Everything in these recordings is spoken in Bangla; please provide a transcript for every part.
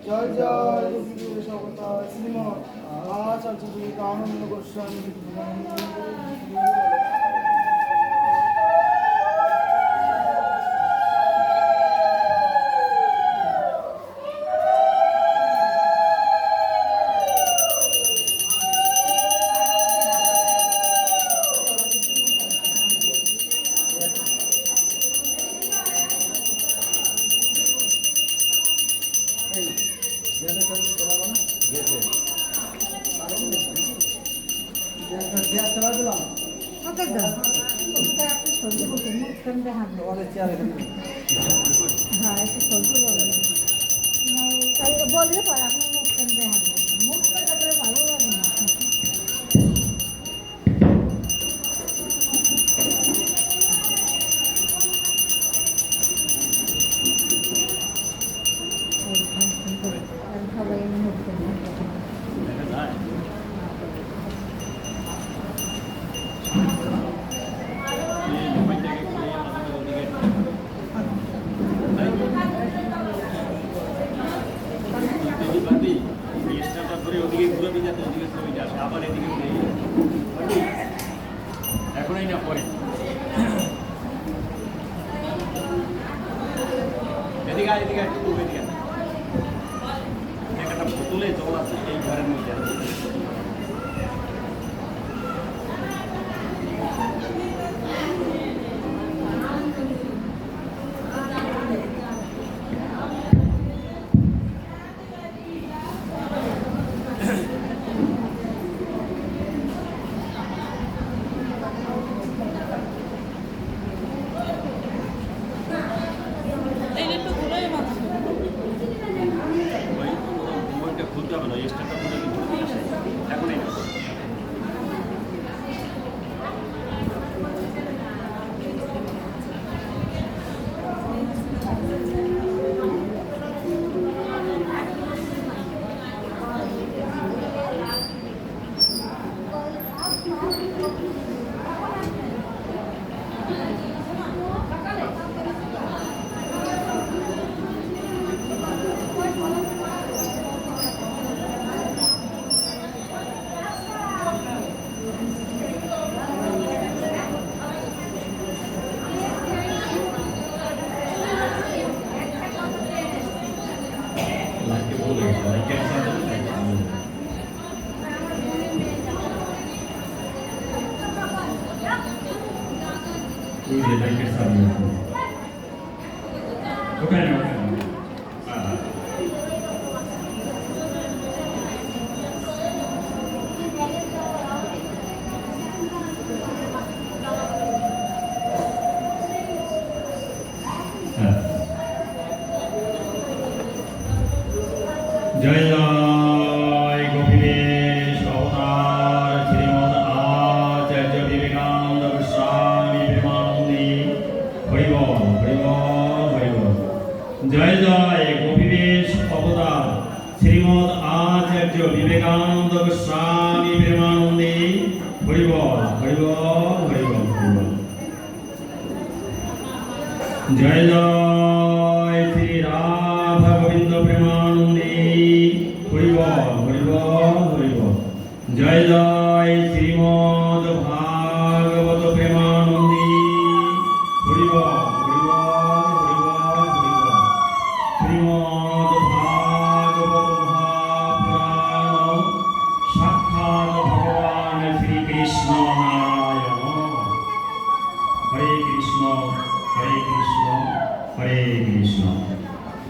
জয় জয় সবতা শ্রীমৎ আচার্য আনন্দ গোস্বামী। বললে পরে আপনার মুখ কেন্দ্রে হাঁটবে মুখ কেন্দ্রে ভালো লাগে না। সবাই মুখ এখনই না পরে এদিকে এদিকে একটু এদিকে একটা বোতলে জল আছে এই ঘরের মধ্যে। খুলতে হবে না, স্টারটা খুলে এখনই না। জয় জয় গোপীবেশ অবতার শ্রীমদ আচার্য বিবেকানন্দ গোস্বামী প্রেমানন্দী হরি বল হরি বল হরি বল। জয় জয় গোপীবেশ অবতার শ্রীমদ আচার্য বিবেকানন্দ গোস্বামী প্রেমানন্দী হরি বল হরি বল হরি বল হরি বল। জয় জয় শ্রী রাধা গোবিন্দ প্রেমানন্দী হরি বল হরি বল হরি বল। জয় জয় শ্রীমদ ভাগবত প্রেমানন্দী হরি বল হরি বল হরি বল হরি বল। শ্রীমদ ভাগবত মহাপুরাণ সাক্ষাৎ ভগবান শ্রীকৃষ্ণ নারায়ণ। হরে কৃষ্ণ হরে কৃষ্ণ হরে কৃষ্ণ।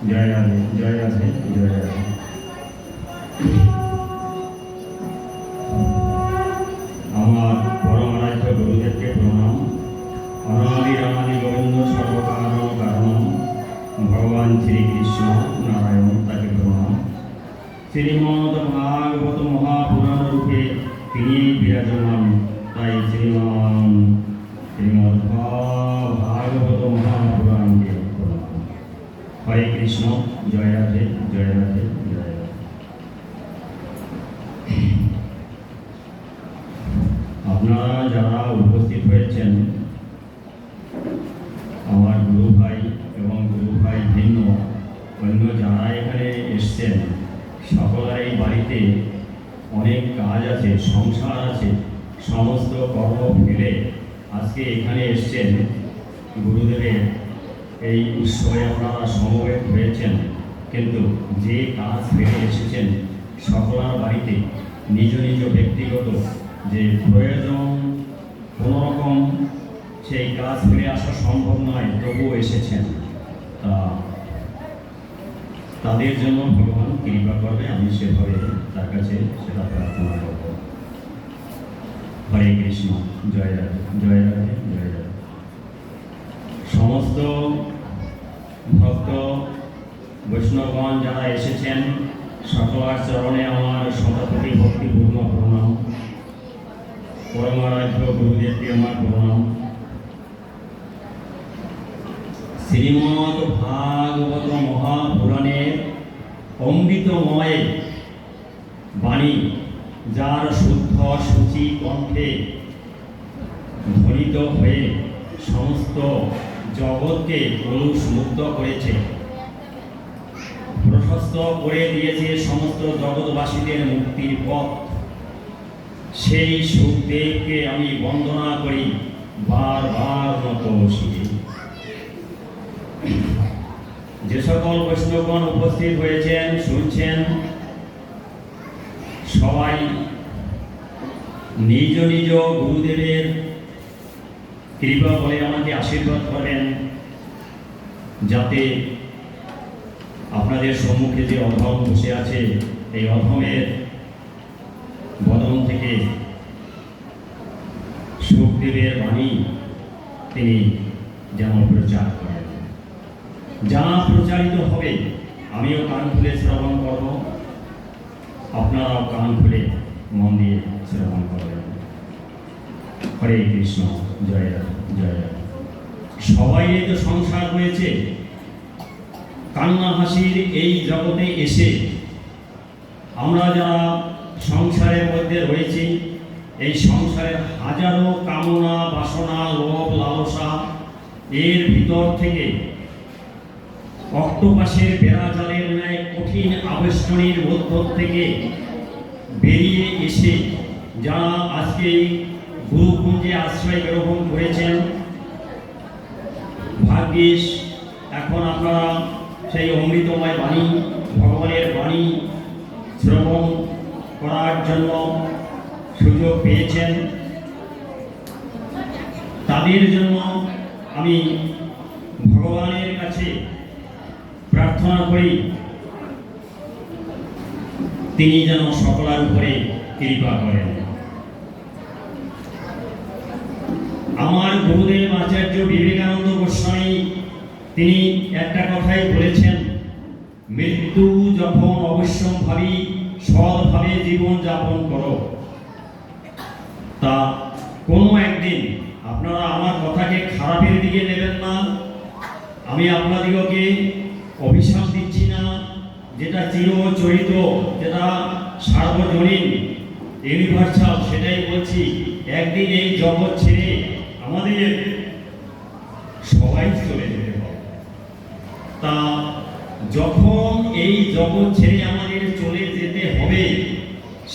জয় রাধে জয় রাধে জয় রাধে। আমার পরম আরাধ্য গুরুদেবকে প্রণাম। অনাদি রামাদি গোবিন্দ সর্বকারণ কারণ ভগবান শ্রীকৃষ্ণ নারায়ণ তাকে প্রণাম। শ্রীমদ ভাগবত মহাপুরাণ রূপে তিনি বিরাজমান, তাই শ্রীমদ ভাগবত মহাপুরাণকে প্রণাম। হরে কৃষ্ণ জয় রাধে জয় রাধে জয় রাধে। আপনারা যারা উপস্থিত হয়েছেন, আমার গুরু ভাই এবং আছে, সংসার আছে, সমস্ত কর্ম ফেলে আজকে এখানে এসছেন গুরুদেবের এই উৎসবে আপনারা সমবেত হয়েছেন। কিন্তু যে কাজ ফেলে এসেছেন সকলার বাড়িতে নিজ নিজ ব্যক্তিগত যে প্রয়োজন, কোনোরকম সেই কাজ ফেলে আসা সম্ভব নয়, তবুও এসেছেন। তা তাদের জন্য ভগবান কৃপা করবে, আমি সেভাবে তার কাছে সেটা প্রার্থনা করব। হরে কৃষ্ণ, জয় রাধে, জয় রাধে, জয় রাধে। সমস্ত ভক্ত বৈষ্ণবগণ যারা এসেছেন সকলের চরণে আমার শতকোটি ভক্তিপূর্ণ প্রণাম। পরমারাধ্য গুরুদেবকে আমার প্রণাম। শ্রীমদ্ ভাগবত মহাপুরাণের অমৃতময় বাণী, যার শুদ্ধ সূচি কণ্ঠে ধ্বনিত হয়ে সমস্ত জগৎকে কলুষমুক্ত করেছে, প্রশস্ত করে দিয়েছে সমস্ত জগৎবাসীদের মুক্তির পথ, সেই সুখদেবকে আমি বন্দনা করি বারবার নতশিরে। যে সকল বৈষ্ণবগণ উপস্থিত হয়েছেন, শুনছেন, সবাই নিজ নিজ গুরুদেবের কৃপা বলে আমাকে আশীর্বাদ করেন, যাতে আপনাদের সম্মুখে যে অধম বসে আছে, এই অধমের বদন থেকে সুখদেবের বাণী তিনি যেন প্রচার করেন। যা প্রচারিত হবে আমিও কান খুলে শ্রবণ করব, আপনারাও কান খুলে মন দিয়ে শ্রবণ করবেন। হরে কৃষ্ণ, জয় রাধে, জয় রাধে। সবাই তো সংসার হয়েছে, কান্না হাসির এই জগতে এসে আমরা যারা সংসারের মধ্যে রয়েছি, এই সংসারের হাজারো কামনা, বাসনা, লোভ, লালসা, এর ভিতর থেকে অক্টোপাসের বেড়াজালের ন্যায় কঠিন আবেষ্টনীর মধ্য থেকে বেরিয়ে এসে যারা আজকে গুরুকুঞ্জে আশ্রয় গ্রহণ করেছেন, ভাগ্যিস এখন আপনারা সেই অমৃতময় বাণী, ভগবানের বাণী শ্রবণ করার জন্য সুযোগ পেয়েছেন। তাদের জন্য আমি ভগবানের কাছে প্রার্থনা করি তিনি যেন সকলের উপরে কৃপা করেন। আমার গুরুদেব আচার্য বিবেকানন্দ গোস্বামী তিনি একটা কথাই বলেছেন, মৃত্যু যখন অবশ্যম্ভাবী সৎভাবে জীবন যাপন করো। তা কোনো একদিন আপনারা আমার কথাকে খারাপের দিকে নেবেন না। আমি আপনাদিগকে অভিশাপ দিচ্ছি না, যেটা চিরচরিত, যেটা সার্বজনীন, ইউনিভার্সাল, সেটাই বলছি। একদিন এই জগৎ ছেড়ে আমাদের সবাই চলে যেতে হবে। তা যখন এই জগৎ ছেড়ে আমাদের চলে যেতে হবে,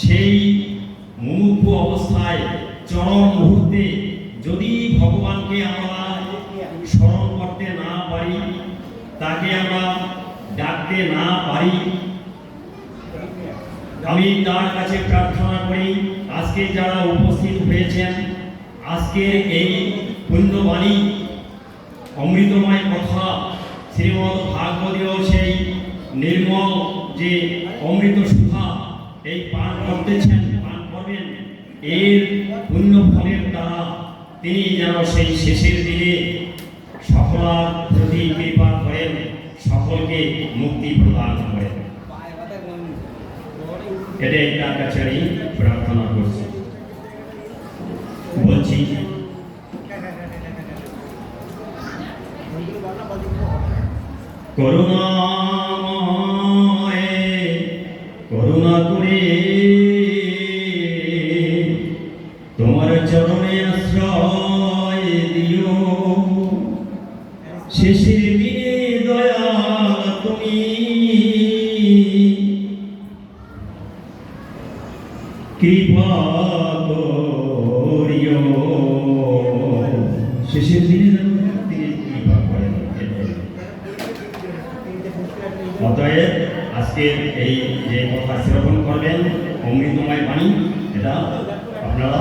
সেই মুমুক্ষু অবস্থায় চরম মুহূর্তে যদি ভগবানকে আমরা স্মরণ করতে না পারি, তাকে আমরা ডাকতে না পারি, আমি তার কাছে প্রার্থনা করি আজকে যারা উপস্থিত হয়েছেন, আজকের এই পুণ্যবাণী অমৃতময় কথা, শ্রীমদ্ ভাগবতীয় সেই নির্মল যে অমৃত সুধা এই পান করতেছেন, পান করবেন, এর পুণ্য ফলের দ্বারা তিনি যেন সেই শেষের দিনে সকলের প্রতি কৃপা করেন, সকলকে মুক্তি প্রদান করেন। এটাই তার কাছে আমি প্রার্থনা করছি। বলছি করুণাময় করুণা করে তোমার চরণে আশ্রয় দিও, শেষের দিনে দয়াল তুমি কৃপা করিও। শেষের দিনে যেন তিনি কৃপা করেন। অতএব আজকের এই যে কথা শ্রবণ করবেন অমৃতময় বাণী, এটা আপনারা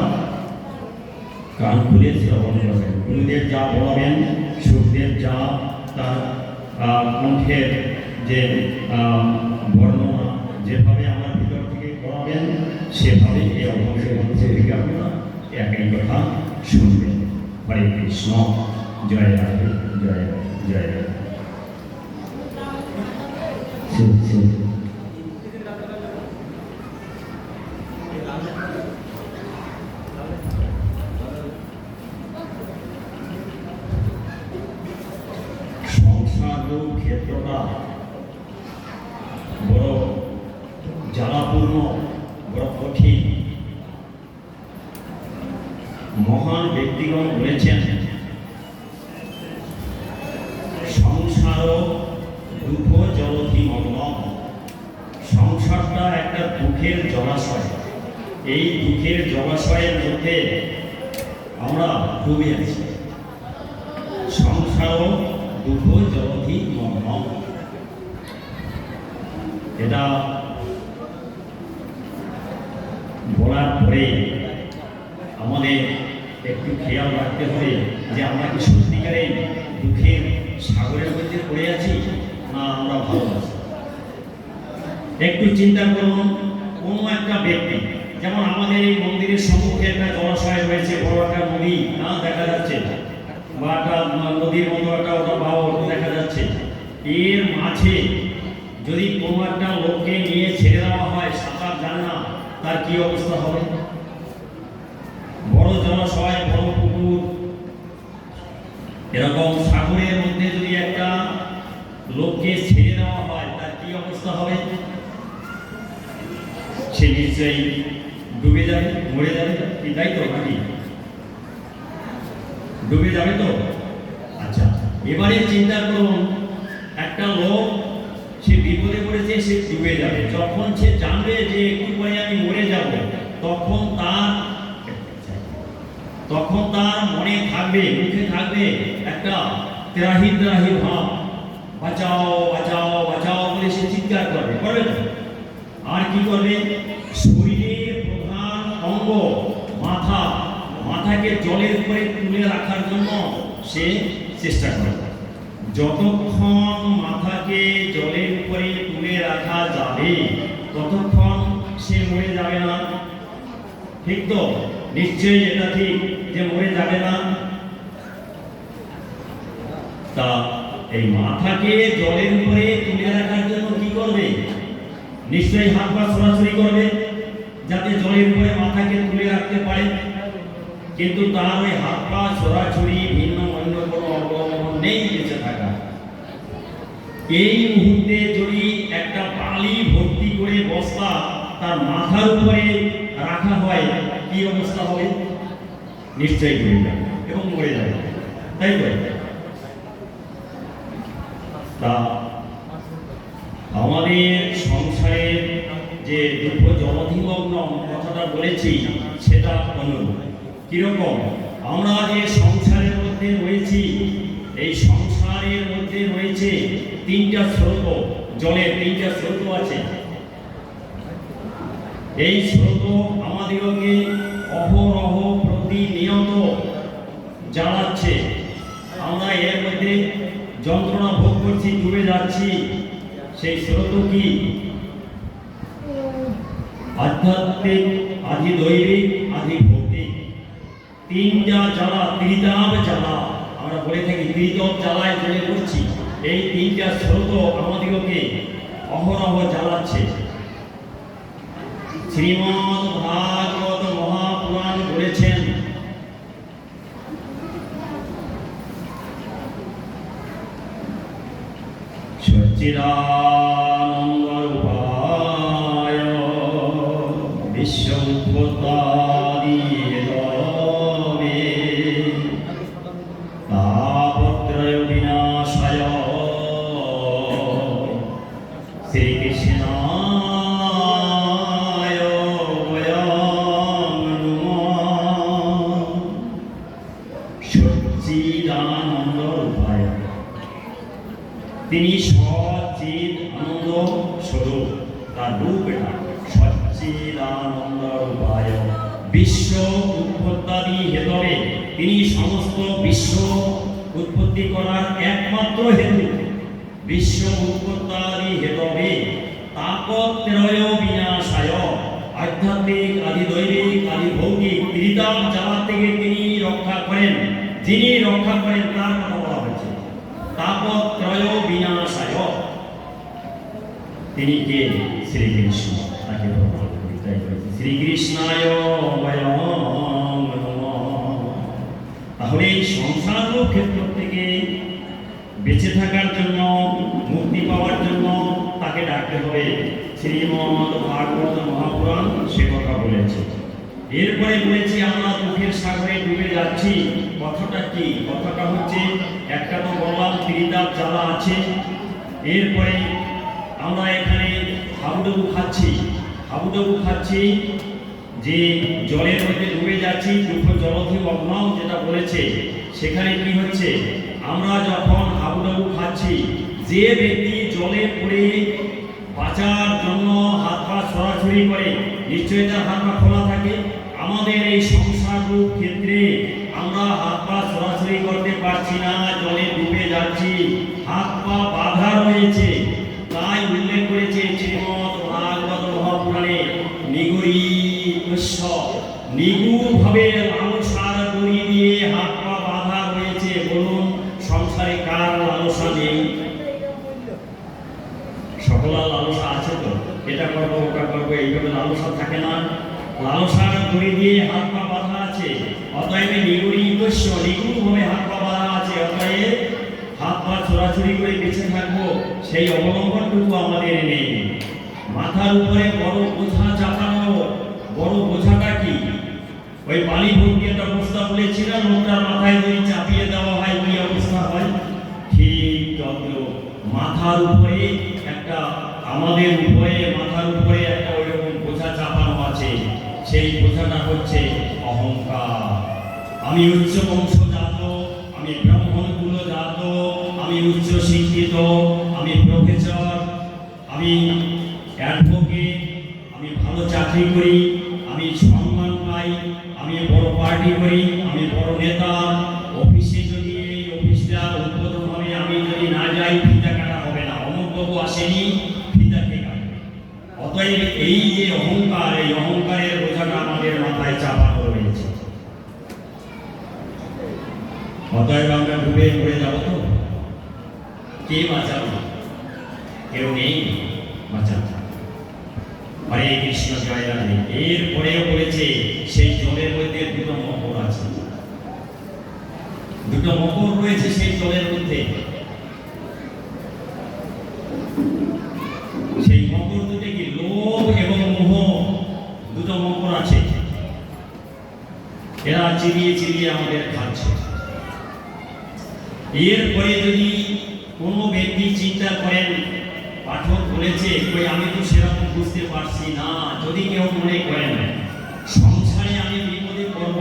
কান খুলে শ্রবণ করবেন। গুরুদেব যা বলবেন, সুখদেব যা তার কণ্ঠের যে বর্ণনা যেভাবে আমার ভিতর থেকে করাবেন, সেভাবে এই অভ্যাসের মধ্যে থেকে আপনারা একই কথা শুনবেন। হরে কৃষ্ণ, জয় রাধে, জয় রাধে, জয় রাধে। সংসার ক্ষেত্রটা বড় জ্বালাপূর্ণ, বড় কঠিন। মহান ব্যক্তিগণ বলেছেন, সংসার দুঃখ জলধি মগ্ন। সংসারটা একটা দুঃখের জলাশয়। এই দুঃখের জলাশয়ের মধ্যে আমরা ডুবে আছি। সংসার দুঃখ জলধি মগ্ন, এটা বলার পরে আমাদের একটু খেয়াল রাখতে হবে যে আমরা কি সত্যিকারে দুঃখের সাগরের মধ্যে পড়ে আছি, না আমরা ভালো আছি। একটু চিন্তা করুন, কোনো একটা ব্যক্তি, যেমন আমাদের এই মন্দিরের সম্মুখে একটা জলাশয় রয়েছে, বড় একটা নদী না দেখা যাচ্ছে, বা একটা নদীর মতো একটা ওটা বাও দেখা যাচ্ছে। এর মাঝে যদি কোনো একটা লোককে নিয়ে ছেড়ে দেওয়া হয়, সাঁতার জানে না, তার কি অবস্থা হবে? বড় জলাশয়, বড় পুকুর, এরকম সাগরের মধ্যে যদি একটা লোককে ছেড়ে দেওয়া হয়, তার কি অবস্থা হবে? সে নিশ্চয়ই ডুবে যাবে, মরে যাবে। কি তাই তো নাকি? ডুবে যাবে তো। আচ্ছা, এবারে চিন্তা করুন, একটা লোক সে বিপদে পড়েছে, সে ডুবে যাবে। যখন সে জানবে যে একটু পরে আমি মরে যাব, তখন তার মনে থাকবে, মুখে থাকবে একটা ত্রাহি ত্রাহি ভাব, বাঁচাও বাঁচাও বাঁচাও বলে সে চিৎকার করবে, করবে না? আর কি করবে? শরীরের প্রধান অঙ্গ মাথা, মাথাকে জলের উপরে তুলে রাখার জন্য সে চেষ্টা করবে। যতক্ষণ মাথাকে জলের উপরে তুলে রাখা যাবে, ততক্ষণ সে মরে যাবে না। ঠিক তো? নিশ্চয়ই এটা ঠিক যে মরে যাবে না। তা এই মাথাকে জলের উপরে তুলে রাখার জন্য কি করবে? নিশ্চয়ই হাত পা সরাসরি করবে, যাতে জলের উপরে মাথাকে তুলে রাখতে পারে। কিন্তু তার ওই হাত পা সরাসরি ভিন্ন অন্য কোনো অবলম্বন নেই বেঁচে থাকা। এই মুহূর্তে যদি একটা বালি ভর্তি করে বস্তা তার মাথার উপরে রাখা হয়, কি অবস্থা হবে? নিশ্চয়ই ডুবে যাবে এবং মরে যাবে, তাই তো? তা আমাদের সংসারের যে দুঃখ জলধিমগ্ন কথাটা বলেছি, সেটা অনুরূপ। কিরকম? আমরা যে সংসারের মধ্যে রয়েছি, এই সংসারের মধ্যে রয়েছে তিনটা স্রোত, জলের তিনটা স্রোত আছে। এই স্রোত আমাদেরকে অহরহ প্রতিনিয়ত জ্বালাচ্ছে। আমরা এর মধ্যে যন্ত্রণা ভোগ করছি, ডুবে যাচ্ছি। সেই স্রোত কি? আধ্যাত্মিক, আধি দৈবিক, আধি ভৌতিক। তিনটা জ্বালা, ত্রিতাপ জ্বালা আমরা বলে থাকি, ত্রিতপ জ্বালায় জ্বলে পড়ছি। এই তিনটা স্রোত আমাদেরকে অহরহ জ্বালাচ্ছে। শ্রীমদ্ ভাগবত মহাপুরাণ বলেছেন, সচ্চিদানন্দ রূপায় বিশ্বউৎপত্তাদিহেতবে তাপত্রয় বিনাশায় শ্রীকৃষ্ণায় বয়ং তিনি সচিদ আনন্দ স্বরূপ, তার রূপ এটা সচ্চিদানন্দ রূপায় বিশ্ব উৎপত্তি হেতবে, তিনি সমস্ত বিশ্ব উৎপত্তি করার একমাত্র হেতু। বিশ্ব উৎপত্তি হেতবে তাপত্রয় বিনাশায়, আধ্যাত্মিক আদি দৈবিক আদি ভৌতিক ত্রিতাপ জ্বালা থেকে তিনি রক্ষা করেন। যিনি রক্ষা করেন তার কথা বলা হয়েছে। তাপত্রয় বিনাশায়, তিনি কে? শ্রীকৃষ্ণ। তাকে শ্রীকৃষ্ণায় বয়ং নমঃ। তাহলে এই সংসার ক্ষেত্র থেকে বেঁচে থাকার জন্য, মুক্তি পাওয়ার জন্য তাকে ডাকতে হবে। শ্রীমদ্ ভাগবত মহাপুরাণ সে কথা বলেছে। এরপরে বলেছি আমরা দুঃখের সাগরে ডুবে যাচ্ছি। কথাটা কি? কথাটা হচ্ছে, একটা তো বললাম ত্রিতাপ জ্বালা আছে, এরপরে আমরা এখানে হাবুডুবু খাচ্ছি, যে জলের মধ্যে ডুবে যাচ্ছি, দুঃখ জলধি অগ্নাও যেটা বলেছে, সেখানে কি হচ্ছে? আমরা যখন হাবুডুবু খাচ্ছি, যে ব্যক্তি জলে পড়ে বাঁচার জন্য হাত পা ছড়াছড়ি করে, নিশ্চয়ই তার হাত পা খোলা থাকে। আমাদের এই সংসার রূপ ক্ষেত্রে আমরা হাত পা ছড়াছড়ি করতে পারছি না, জলে ডুবে যাচ্ছি, হাত পা বাঁধা রয়েছে। তাই উল্লেখ করেছে শ্রীমদ্ ভাগবত মহাপুরাণে, নিগুড়ভাবে লালসার দড়ি দিয়ে হাত পা বাঁধা রয়েছে। বলুন, সংসারে কার লালসা নেই? সকলের লালসা আছে তো, এটা করবো ওটা করবো, এইভাবে লালসা থাকে না। লালসার দড়ি দিয়ে হাত পা বাঁধা আছে, অতএব নিগুড়ভাবে হাত পা বাঁধা আছে। অতএব হাত পা ছোড়াছুড়ি করে বেঁচে থাকবো, সেই অবলম্বনটুকু আমাদের নেই। মাথার উপরে বড় বোঝা চাপানো। বড় বোঝাটা কি? ওই বালি ভর্তি একটা বস্তা বলেছিলাম, লোকটার মাথায় যদি চাপিয়ে দেওয়া হয় কি অবস্থা হয়? ঠিক তদ্র মাথার উপরে একটা, আমাদের উপরে মাথার উপরে একটা ওইরকম বোঝা চাপানো আছে। সেই বোঝাটা হচ্ছে অহংকার। আমি উচ্চ বংশজাত, আমি ব্রাহ্মণ কুলজাত, আমি উচ্চ শিক্ষিত, আমি প্রফেসর, আমি অ্যাডভোকেট, আমি ভালো চাকরি করি, আমি সম্মান পাই, আমি বড় পার্টি করি, আমি বড় নেতা। অফিসে যদি এই অফিসটা উদ্বোধন হবে, আমি যদি না যাই, ফিতা কাটা হবে না, অমুকবাবু আসেনি, ফিতা কে কাটবে? অতএব এই যে অহংকার, এই অহংকারের বোঝাটা আমাদের মাথায় চাপানো রয়েছে। অতএব আমরা ডুবে পড়ে যাবো তো? কে বাঁচাবো? কেউ নেই বাঁচাবো। হরে কৃষ্ণ, জয় রাধে। এরপরেও বলেছে, সেই জলের মধ্যে দুটো মকর আছে, দুটো মকর রয়েছে সেই জলের মধ্যে। সেই মকর দুটো কি? লোভ এবং মোহ, দুটো মকর আছে। এরা চিবিয়ে আমাদের খাচ্ছে। এরপরে যদি কোনো ব্যক্তি চিন্তা করেন, পাঠক বলেছে, কই আমি তো সেরকম বুঝতে পারছি না, যদি কেউ মনে করেন সংসারে আমি বিপদে পড়ব,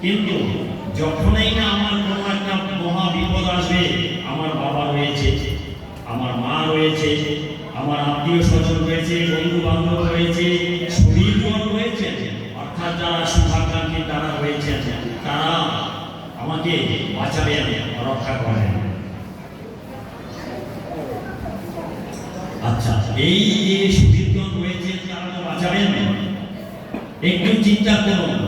কিন্তু যখনই না আমার কোনো একটা মহা বিপদ আসবে, আমার বাবা রয়েছে, আমার মা রয়েছে, আমার আত্মীয় স্বজন রয়েছে, বন্ধু বান্ধব রয়েছে, শরীরগণ রয়েছে, অর্থাৎ যারা শুভাকাঙ্ক্ষী তারা রয়েছে, তারা আমাকে বাঁচাবেন, রক্ষা করেন। আচ্ছা, এই যে সুদীর্ঘন রয়েছে তারা তো বাঁচাবেন। একটু চিন্তা করুন,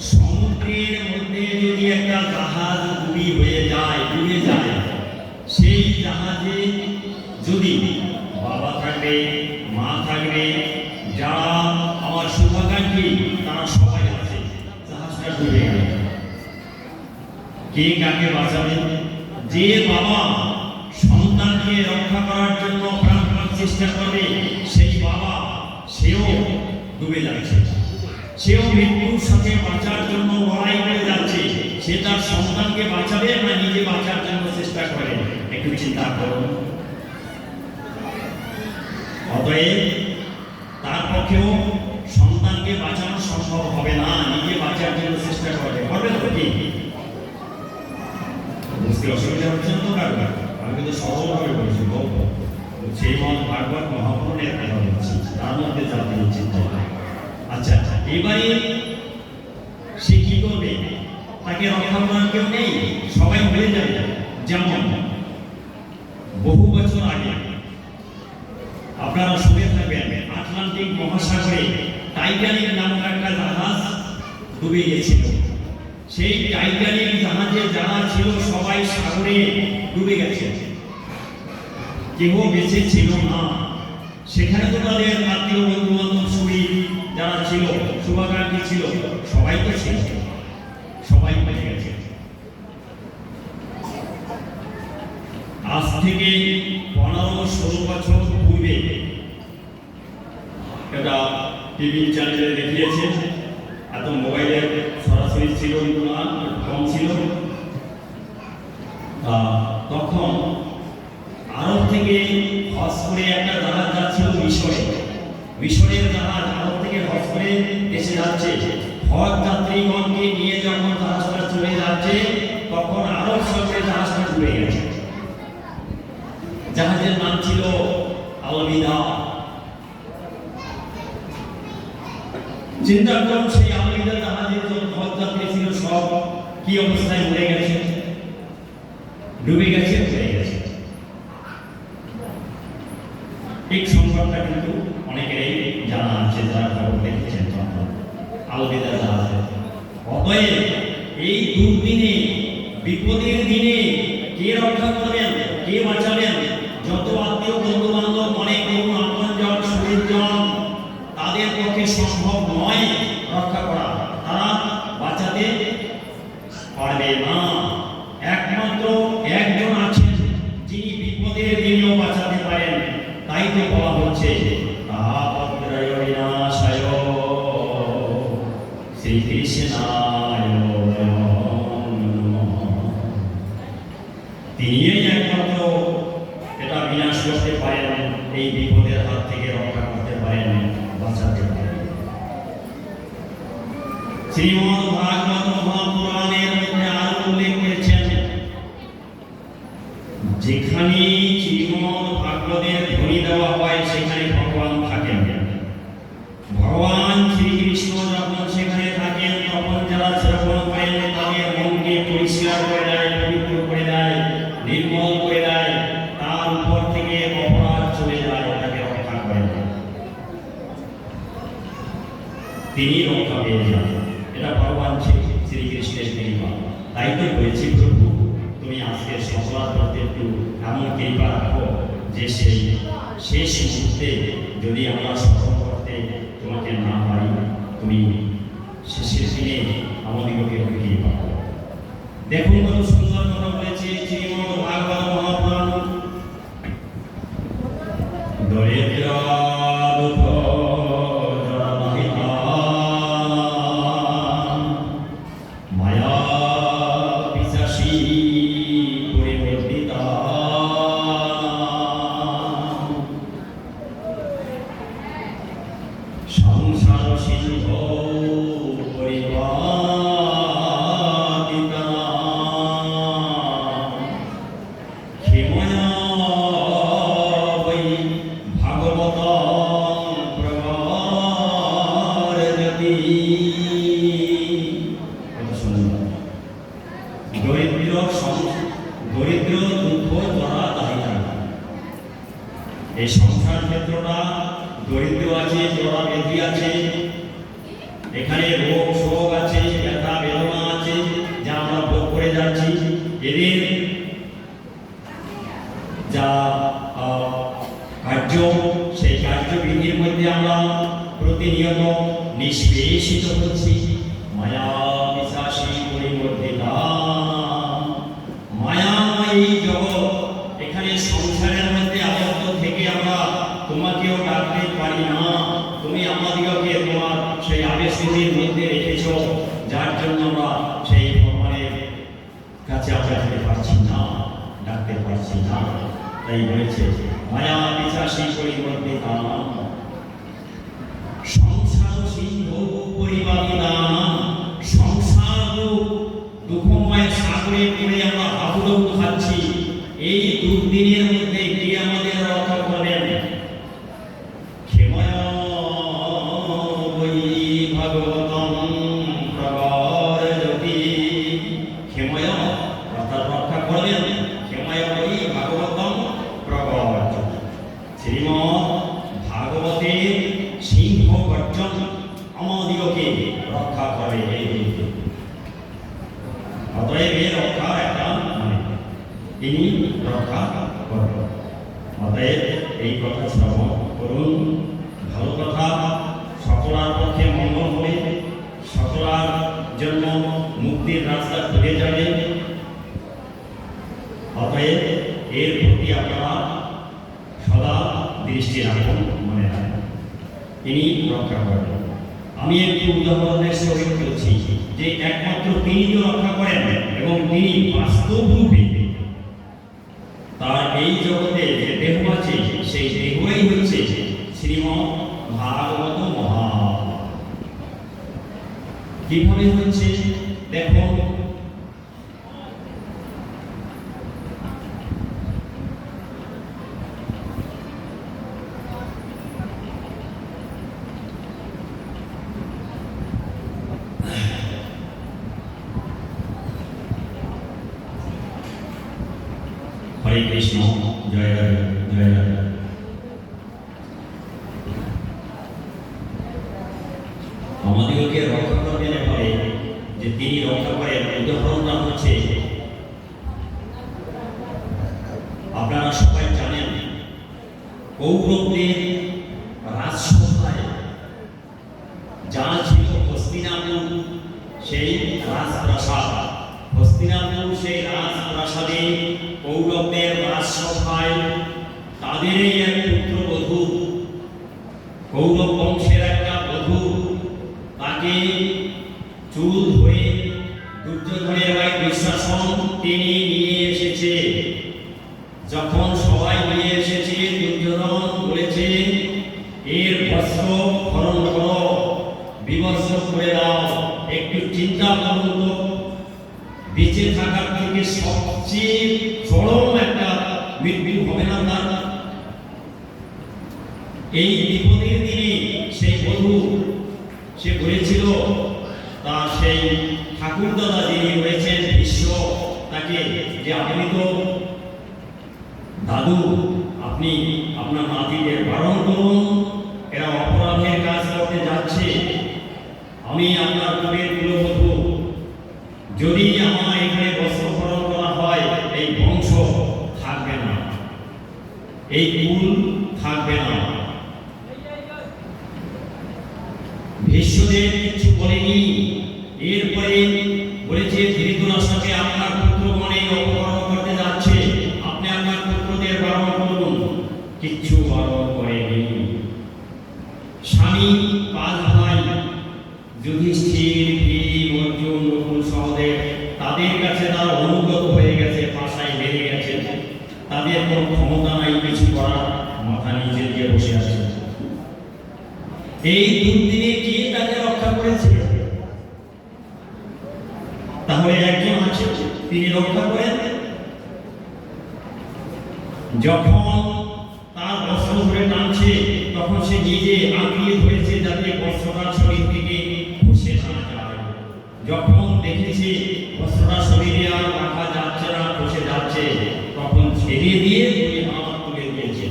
সমুদ্রের মধ্যে যদি একটা জাহাজ ডুবে যায়, সেই জাহাজে যদি বাবা থাকবে, মা থাকবে, যারা আমার শুভাকাঙ্ক্ষী তারা সবাই আছে, জাহাজটা ডুবে গেল, কে কাকে বাঁচাবে? যে বাবা সন্তানকে রক্ষা করার জন্য প্রাণপণ চেষ্টা করবে, সেই বাবা সেও ডুবে যাচ্ছে, সেও মৃত্যুর সাথে বাঁচার জন্য লড়াই করে যাচ্ছে। সে তার সন্তানকে বাঁচাবে না নিজে বাঁচার জন্য চেষ্টা করে? একটু চিন্তা করুন। অতএব তার পক্ষেও সন্তানকে বাঁচানো সম্ভব হবে না, নিজে বাঁচার জন্য চেষ্টা করবে তো কি? বুঝতে অসুবিধা হচ্ছে না তো? কারণ আমি কিন্তু সরলভাবে বলেছিল শ্রীমদ ভাগবত মহাপুরাণের কথা বলছি, তার মধ্যে জাতীয় চিন্তা। আচ্ছা, এবারে সে কি করবে? তাকে রক্ষা করার কেউ নেই, সবাই হয়ে যাবে। যেমন বহু বছর আগে আপনারা শুনে থাকবেন আটলান্টিক মহাসাগরে টাইটানিক নামক একটা জাহাজ ডুবে গেছিল। সেই টাইটানিক জাহাজে যারা ছিল সবাই সাগরে ডুবে গেছে, কেউ বেঁচে ছিল না। সেখানে তো তাদের আত্মীয় বন্ধু বান্ধব শরীর যারা ছিল, শুভাকাঙ্ক্ষী ছিল, সবাই তো ছিল, সবাই বেঁচে গেছে। আজ থেকে 15-16 বছর পূর্বে এটা টিভি চ্যানেলে দেখিয়েছে। এত মোবাইলের সরাসরি ছিল না, কম ছিল। তখন আরব থেকে হজ করে একটা জাহাজ যাচ্ছিল মিশরে। মিশরের জাহাজ আরব থেকে হজ করে দেশে যাচ্ছে। হজ যাত্রীগণকে নিয়ে যখন জাহাজটা চলে যাচ্ছে, তখন আরব সাগরে জাহাজটা ডুবে গেছে। জাহাজের নাম ছিল আলবিদা। চিন্তা করুন, সেই আলবিদা জাহাজের যত হজযাত্রী ছিল সব কি অবস্থায় মরে গেছে, ডুবে গেছে, মরে গেছে। এই সংবাদটা কিন্তু অনেকেরই জানা আছে, যারা খবর দেখেছেন আলবিদা জাহাজে। অতএব এই দুর্দিনে, বিপদের দিনে কে রক্ষা করবেন, কে বাঁচাবেন? যত আত্মীয় বন্ধু বান্ধব, অনেক করুন আপনজন, শরীরজন, তাদের পক্ষে সম্ভব নয় রক্ষা করা, তারা বাঁচাতে পারবে না। একমাত্র একজন আছেন যিনি বিপদের দিনেও বাঁচাতে পারেন। তাই তো বলা হচ্ছে তাপত্রয় বিনাশায় শ্রীকৃষ্ণায় নমঃ। তিনিই একমাত্র এটা বিনাশ করতে পারেন, এই বিপদের হাত থেকে রক্ষা করতে পারেন, বাঁচাতে পারেন। শ্রীমদ ভাগবত মহাপুরাণের মধ্যে আরো উল্লেখ করেছেন, যেখানে শ্রীমদ ভাগবতের ধ্বনি দেওয়া হয় সেখানে ভগবান থাকেন। ভগবান শ্রীকৃষ্ণ যখন সেখানে থাকেন, তখন যারা শ্রবণ করেন তাদের মনকে পরিষ্কার করে দেয়, পবিত্র করে দেয়, নির্মল করে দেয়। তার উপর থেকে অপরাধ চলে যায়, তাকে রক্ষা করেন, তিনি রক্ষা পেয়ে যান। এটা ভগবান শ্রীকৃষ্ণের কৃপা। তাই তো বলেছি, প্রভু তুমি আজকে সংবাদ করতে একটু এমন কৃপা রাখো যে সেই শেষ মুহূর্তে যদি আমরা স্মরণ করতে তোমাকে না পারি, তুমি শেষের দিনে আমাদেরকে কৃপা করো। দেখুন কত সুন্দর কথা বলেছে শ্রীমদ ভাগবত মহাপুরাণ। দরিদ্র দুঃখ জড়াবাহিতা মায়া পিশাচী পরিবর্তিতা সংসার সিন্ধু পরিবাদিতা ক্ষেময়া বৈ ভাগবতং প্রবর্ধতি। কত সুন্দর। দরিদ্র দুঃখ জড়া দাহিতা। এই সংসার ক্ষেত্রটা দরিদ্র আছে, জড়া ব্যাধি আছে, এখানে রোগ শোক আছে, ব্যথা বেদনা আছে, যা আমরা ভোগ করে যাচ্ছি। এদের যা কার্য, সেই কার্যবিধির মধ্যে আমরা প্রতিনিয়ত নিষ্পেষিত হচ্ছি। মায়া পিশাচী পরিবর্তিতা। মায়াময়ী জগৎ, এখানে সংসারের মধ্যে আবদ্ধ থেকে আমরা তোমাকেও ডাকতে পারি না। তুমি আমাদিগকে তোমার সেই আবেশির মধ্যে রেখেছ, যার জন্য আমরা সেই ভগবানের কাছে আমরা যেতে পারছি না, ডাকতে পারছি না। তাই বলেছে মায়া পিশাচী পরিবর্তিতা সংসার সিন্ধু পরিবাদিতা। সংসার দুঃখময় সাগরে পড়ে আমরা হাবুডুবু খাচ্ছি। এই দুর্দিনের মধ্যে কে আমাদের রক্ষা করবেন? ক্ষময়া বৈ ভাগবতম প্রবরজতি। ক্ষময়া অর্থাৎ রক্ষা করবেন, ক্ষময়া বৈ ভাগবতম প্রবরজতি। শ্রীমদ্ ভাগবতের সিংহ গর্জন আমাদিগকে রক্ষা করে। অতএব এর রক্ষার একটা মানে তিনি রক্ষা করবেন। অতএব এই কথা শ্রবণ করুন, ভালো কথা, সকলার পক্ষে মঙ্গল হবে, সকলার জন্য মুক্তির রাস্তা খুলে যাবে। অতএব এর প্রতি আপনারা সদা দৃষ্টি রাখুন, মনে রাখুন, তিনি রক্ষা করবেন। আমি একটু উদাহরণের সহিত বলছি যে একমাত্র তিনি তো রক্ষা করেন এবং তিনি বাস্তব রূপে তার এই জগতে যে দেহ আছে সেই দেহই হচ্ছে শ্রীমদ্ ভাগবত মহাপুরাণ। কিভাবে হচ্ছে দেখুন, হরে কৃষ্ণ, জয় রাধে, জয় রাধে। আমাদেরকে রক্ষা করবেন এভাবে যে তিনি রক্ষা করেন। উদাহরণটা হচ্ছে আপনারা সবাই জানেন কৌরবদের রাজসভায় যা ছিল হস্তিনাপুর সেই রাজপ্রাসাদ, হস্তিনাপুর সেই রাজপ্রাসাদে কৌরবদের রাজসভায় তাদেরই এক পুত্রবধূ, কৌরব বংশের একটা বধূ, তাকে চুল ধরে দুর্যোধনের ভাই দুঃশাসন তিনি নিয়ে এসেছে। যখন সবাই নিয়ে এসেছে, দুর্যোধন বলেছে এর বস্ত্র হরণ করো, বিবস্ত্র করে দাও। একটু চিন্তা করুন তো, বেঁচে থাকার থেকে সবচেয়ে চরম একটা মৃত্যু হবে না তার? এই বিপদের দিনে সেই বধূ সে বলেছিল তার সেই ঠাকুর দাদা যিনি রয়েছেন বিশ্ব, তাকে যে আপনি তো দাদু, আপনি আপনার নাতিদের বারণ করুন, এরা অপরাধের কাজ করতে যাচ্ছে। আমি আপনার কুলের কুলবধূ, যদি আমার এখানে বস্ত্রহরণ করা হয় এই বংশ থাকবে না, এই কুল থাকবে না। ভীষ্মদেব কিছু বলেনি। এরপরে বলেছে ধৃতরাষ্ট্রকে আপনার পুত্রগণে অপহরণ করতে যাচ্ছে, আপনি আপনার পুত্রদের বারণ করুন। কিচ্ছু বারণ করেনি। স্বামী পাঁচ ভাই যুধিষ্ঠির, ভীম, অর্জুন, নকুল, সহদেব, তাদের কাছে তারা অনুগত হয়ে গেছে, ভাষায় বেড়ে গেছে, তাদের কোনো ক্ষমতা নাই কিছু করার, মাথা নিচে দিয়ে বসে আছে। এই দুর্দিনে কে তাকে রক্ষা করেছিল? তাহলে একজন আছে, তিনি রক্ষা করেন। যখন তার বস্ত্র ধরে টানছে তখন সে নিজে আঁকড়িয়ে ধরেছে যাতে বস্ত্রটা শরীর থেকে খসে না যায়। যখন দেখেছে বস্ত্রটা শরীরে আর রাখা যাচ্ছে না, খসে যাচ্ছে, তখন ছেড়ে দিয়ে হাত তুলে দিয়েছে।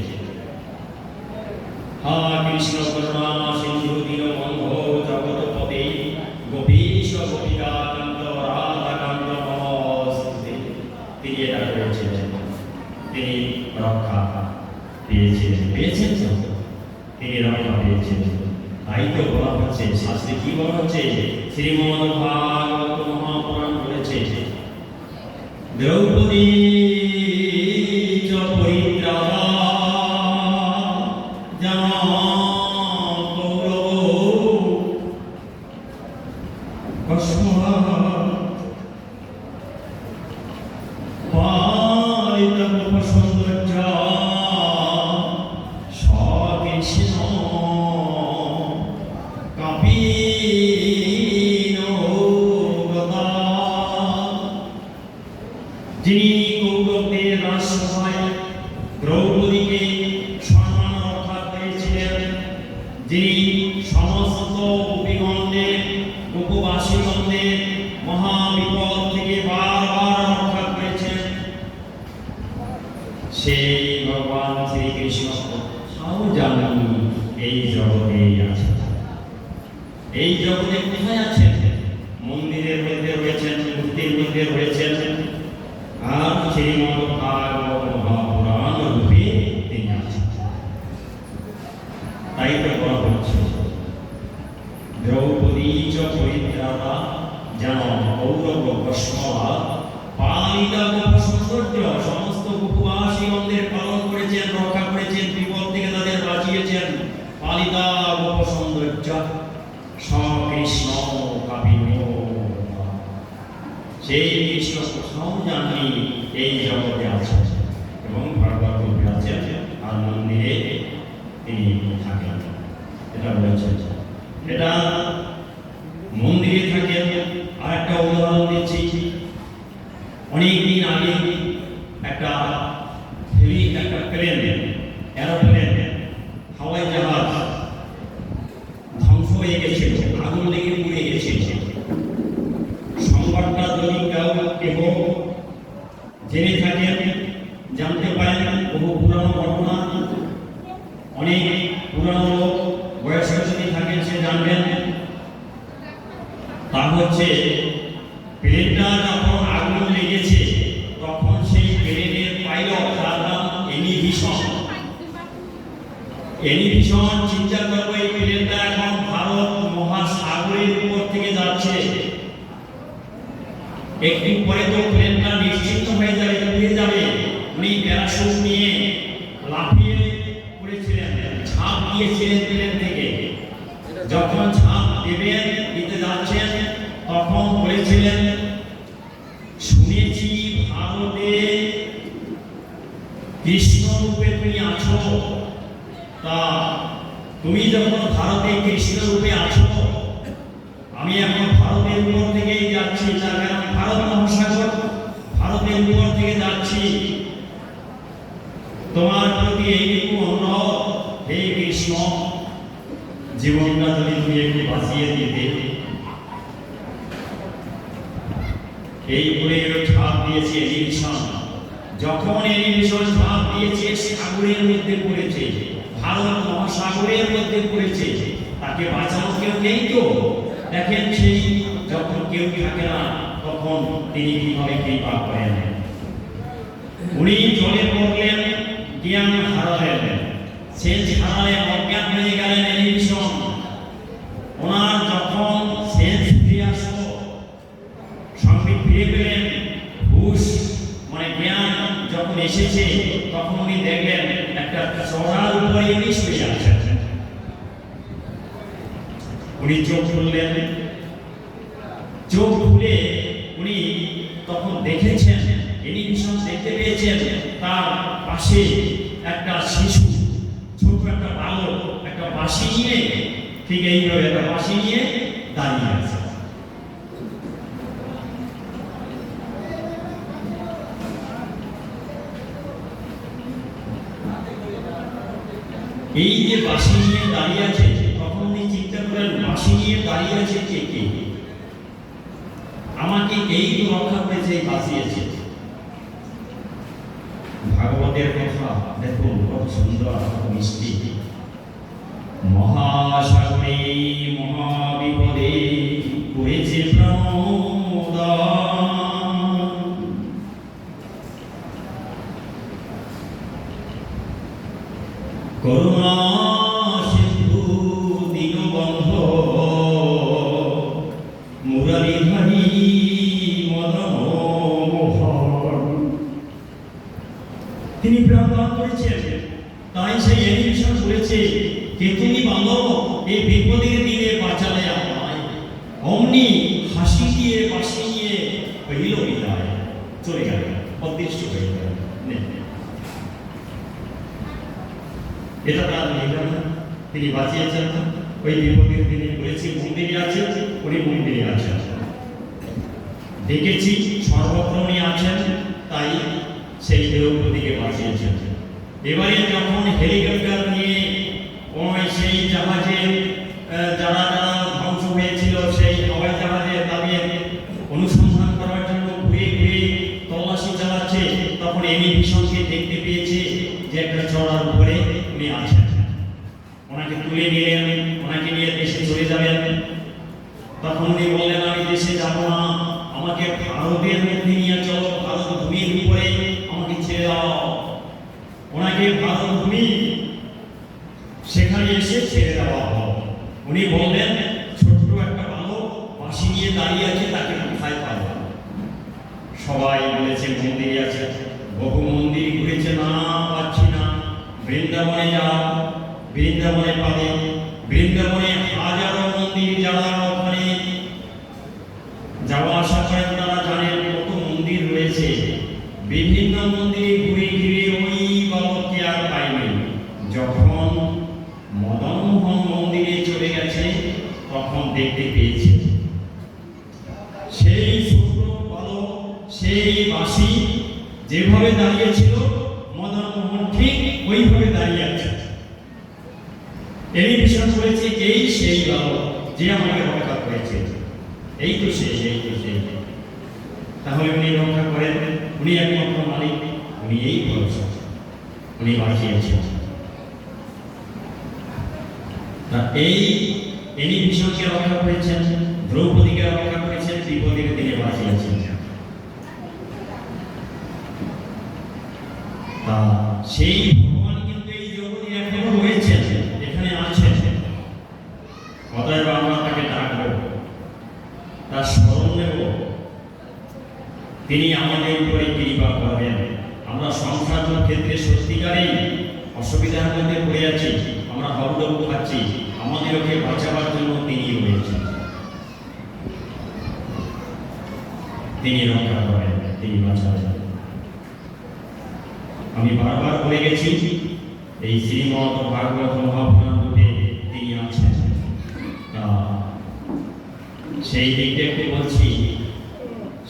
হা কৃষ্ণ করুণা সিন্ধু দীনবন্ধো জগৎপতে গোপীশ গোপিকাকান্ত রাধাকান্ত নমস্তুতে। তিনি এটা করেছিলেন, তিনি রক্ষা পেয়েছিলেন, তিনি রক্ষা পেয়েছিলেন। তাই তো বলা হচ্ছে, শাস্ত্রে কি বলা হচ্ছে? শ্রীমদ্ ভাগবত মহাপুরাণ বলেছে দ্রৌপদী চ পরিত্রাতা জানা কৌরব কস্মা পালিতম সৌন্দর্য স্বকৃষ্ণ কাপিন গতা। যিনি কৌরবদের রাজসভা যিনি সমস্ত গোপীগণদের গোপবাসীগণদের মহাবিপদ থেকে বারবার রক্ষা করেছেন, সেই ভগবান শ্রীকৃষ্ণ কোথাও জানেন এই জগতে আছে। এই জগতে কোথায় আছেন? মন্দিরের মধ্যে রয়েছেন, মূর্তির মধ্যে রয়েছেন, আর শ্রীমদ ভাগবত মহাপুরাণ রূপে তিনি আছেন। তাই তো বলা হচ্ছে দ্রৌপদী চ পরিত্রাতা যেন কৌরব কস্মলা পালিতা গোপ সৌন্দর্য, সমস্ত গোপবাসীগণদের পালন করেছেন, রক্ষা করেছেন, বিপদ থেকে তাদের বাঁচিয়েছেন। পালিতা গোপ সৌন্দর্য কৃষ্ণ কাপিন্য, সেই কৃষ্ণ কোথাও জানি এই জগতে আছেন এবং ভাগবত রূপে আছেন, আর মন্দিরে তিনি থাকেন। এটা বলেছেন, এটা মন্দিরে থাকেন। আর একটা উদাহরণ দিচ্ছি, অনেকদিন আগে একটা প্লেন, এরোপ্লেন, হাওয়াই জাহাজ ধ্বংস হয়ে গেছিল, আগুন লেগে পুড়ে গেছিল। সংবাদটা যদি কেউ জেনে থাকেন, জানতে পারেন, বহু পুরানো ঘটনা, অনেক পুরানো লোক বয়সে যদি থাকেন সে জানবেন। তা হচ্ছে প্লেনটা যখন আগুন লেগেছে তখন সেই প্লেনের পাইলট, তার নাম এনি ভিশন চিন্তা করবো এই প্লেনটা এখন ভারত মহাসাগরের উপর থেকে যাচ্ছে, একটু পরে তো প্লেনটা নিশ্চিন্ত হয়ে যাবে, উড়ে যাবে। উনি প্যারাশুট নিয়ে লাফিয়ে পড়েছিলেন, ঝাঁপ দিয়েছিলেন প্লেন থেকে। যখন ঝাঁপ দিতে যাচ্ছেন তখন বলেছিলেন, শুনেছি ভারতে কৃষ্ণ রূপে তুমি আছো, তা তুমি যখন ভারতে কৃষ্ণ রূপে আছো, আমি এখন ভারতের উপর থেকে যাচ্ছি, তার কারণ ভারত মহাসাগর, ভারতের উপর থেকে যাচ্ছি, তোমার প্রতি এইটুকু অনুরোধ, হে কৃষ্ণ, জীবনটা যদি তুমি একটু বাঁচিয়ে দিতে। এই বলে ঝাঁপ দিয়েছে এলিভিশন। যখন এলিভিশন ঝাঁপ দিয়েছে, সাগরের মধ্যে পড়েছে, ভারত মহাসাগরের মধ্যে পড়েছে, তাকে বাঁচানো কেউ নেই। তো দেখেন, সেই যখন কেউ থাকে না তখন তিনি কিভাবে কৃপা করেন। উনি জলে পড়লেন, জ্ঞান হারালেন, সেন্স হারালেন, অজ্ঞান হয়ে গেলেন এলিভিশন। ওনার যখন সেন্স ফিরে আসলো, সঙ্গে ফিরে পেলেন, হুশ মানে জ্ঞান যখন এসেছে, তখন উনি দেখলেন একটা চড়ার উপরে উনি শুয়ে আছেন। উনি চোখ খুললেন, চোখ খুলে উনি তখন দেখেছেন, এলিভিশন দেখতে পেয়েছেন, তার পাশে একটা শিশু, ছোট একটা বালক, একটা বাঁশি নিয়ে, ঠিক এইভাবে একটা বাঁশি নিয়ে দাঁড়িয়ে আছে। এই যে বাঁশি নিয়ে দাঁড়িয়ে আছে, তখন উনি চিন্তা করেন, বাঁশি নিয়ে দাঁড়িয়ে আছে কে? আমাকে এই তো রক্ষা করেছে, বাঁচিয়েছে। ভাগবতের কথা দেখুন, কত সুন্দর, কত মিষ্টি। মহাসাগরে মহাবিপদে করেছে প্রাণদান, করুণা সিন্ধু দীনবন্ধ মুরারিধারী মদন মোহন, তিনি প্রাণদান করেছেন। তাই সেই এলিভিশন বলেছে, কে তুমি বান্ধব, এই বিপদের দিনে বাঁচালে আমায়। অমনি হাসি দিয়ে বাঁশি নিয়ে হইল বিদায়, চলে গেল, অদৃশ্য হয়ে গেল। এটা তার লীলা, তিনি বাঁচিয়েছেন। ওই বিপদের দিনে বলেছি মন্দিরে আছেন, উনি মন্দিরে আছেন, দেখেছি সর্বত্র উনি আছেন, তাই সেই দ্রৌপদীকে বাঁচিয়েছেন। এবারে যখন হেলিকপ্টার নিয়ে ওই সেই জাহাজে যারা যারা ধ্বংস হয়েছিল সেই হাওয়াই জাহাজে তাদের অনুসন্ধান করার জন্য ঘুরে ঘুরে তল্লাশি চালাচ্ছে। তখন এনি ভিশনকে দেখতে পেয়েছে যে একটা চড়ার উপরে উনি আছেন। ওনাকে তুলে নিলেন, ওনাকে নিয়ে দেশে চলে যাবেন। তখন উনি বললেন, আমি দেশে যাব না, আমাকে ভারতের মধ্যে নিয়ে চলো, ভারত ভূমির উপরে আমাকে ছেড়ে দাও। ওনাকে ভারত ভূমি সেখানে এসে ছেড়ে দেওয়া হলো। উনি বললেন, ছোট্ট একটা বালক বাঁশি নিয়ে দাঁড়িয়ে আছে, তাকে কোথায় পাবো? সবাই বলেছে মন্দিরে আছে। বহু মন্দির ঘুরেছে, না পাচ্ছি না। বৃন্দাবনে যাও, বৃন্দাবনে পাবে। বৃন্দাবনে হাজারো মন্দির, যারা ওখানে যাওয়া আসা করেন তারা জানেন কত মন্দির রয়েছে। বিভিন্ন মন্দিরে ঘুরে ঘুরে ওই বালককে আর পাইনি। যখন মদনমোহন মন্দিরে চলে গেছে তখন দেখতে পেয়েছে সেই ছোট বালক, সেই বাঁশি যেভাবে দাঁড়িয়েছিল মদনমোহন ঠিক ওইভাবে দাঁড়িয়ে আছে। এই বিশ্বাস করেছে এই সেই বালক যে আমাকে রক্ষা করেছে, এই তো সেই, এই তো সেই। তাহলে উনি রক্ষা করেন, উনি একমাত্র মালিক, উনি এই ভরসা, উনি বাঁচিয়েছেন। এই এনি ভীষণকে রক্ষা করেছেন, দ্রৌপদীকে রক্ষা করেছেন, বিপদের দিনে বাঁচিয়েছেন। সেই ভগবান কিন্তু এই জগতে এখনো রয়েছেন, এখানে আছেন। অতএব আমরা তাকে ডাকবো, তার স্মরণ নেব, তিনি আমাদের উপরে কৃপা করবেন। আমরা সংসার ক্ষেত্রে সত্যিকারেই অসুবিধার মধ্যে পড়ে আছি, আমরা হবডব খাচ্ছি, আমাদেরকে বাঁচাবার জন্য তিনি রয়েছেন, তিনি রক্ষা করেন, তিনি বাঁচাবেন। আমি বারবার বলে গেছি, এই শ্রীমদ্ ভাগবত মহাপুরাণ রূপে তিনি আছেন। সেই দিকটা একটু বলছি,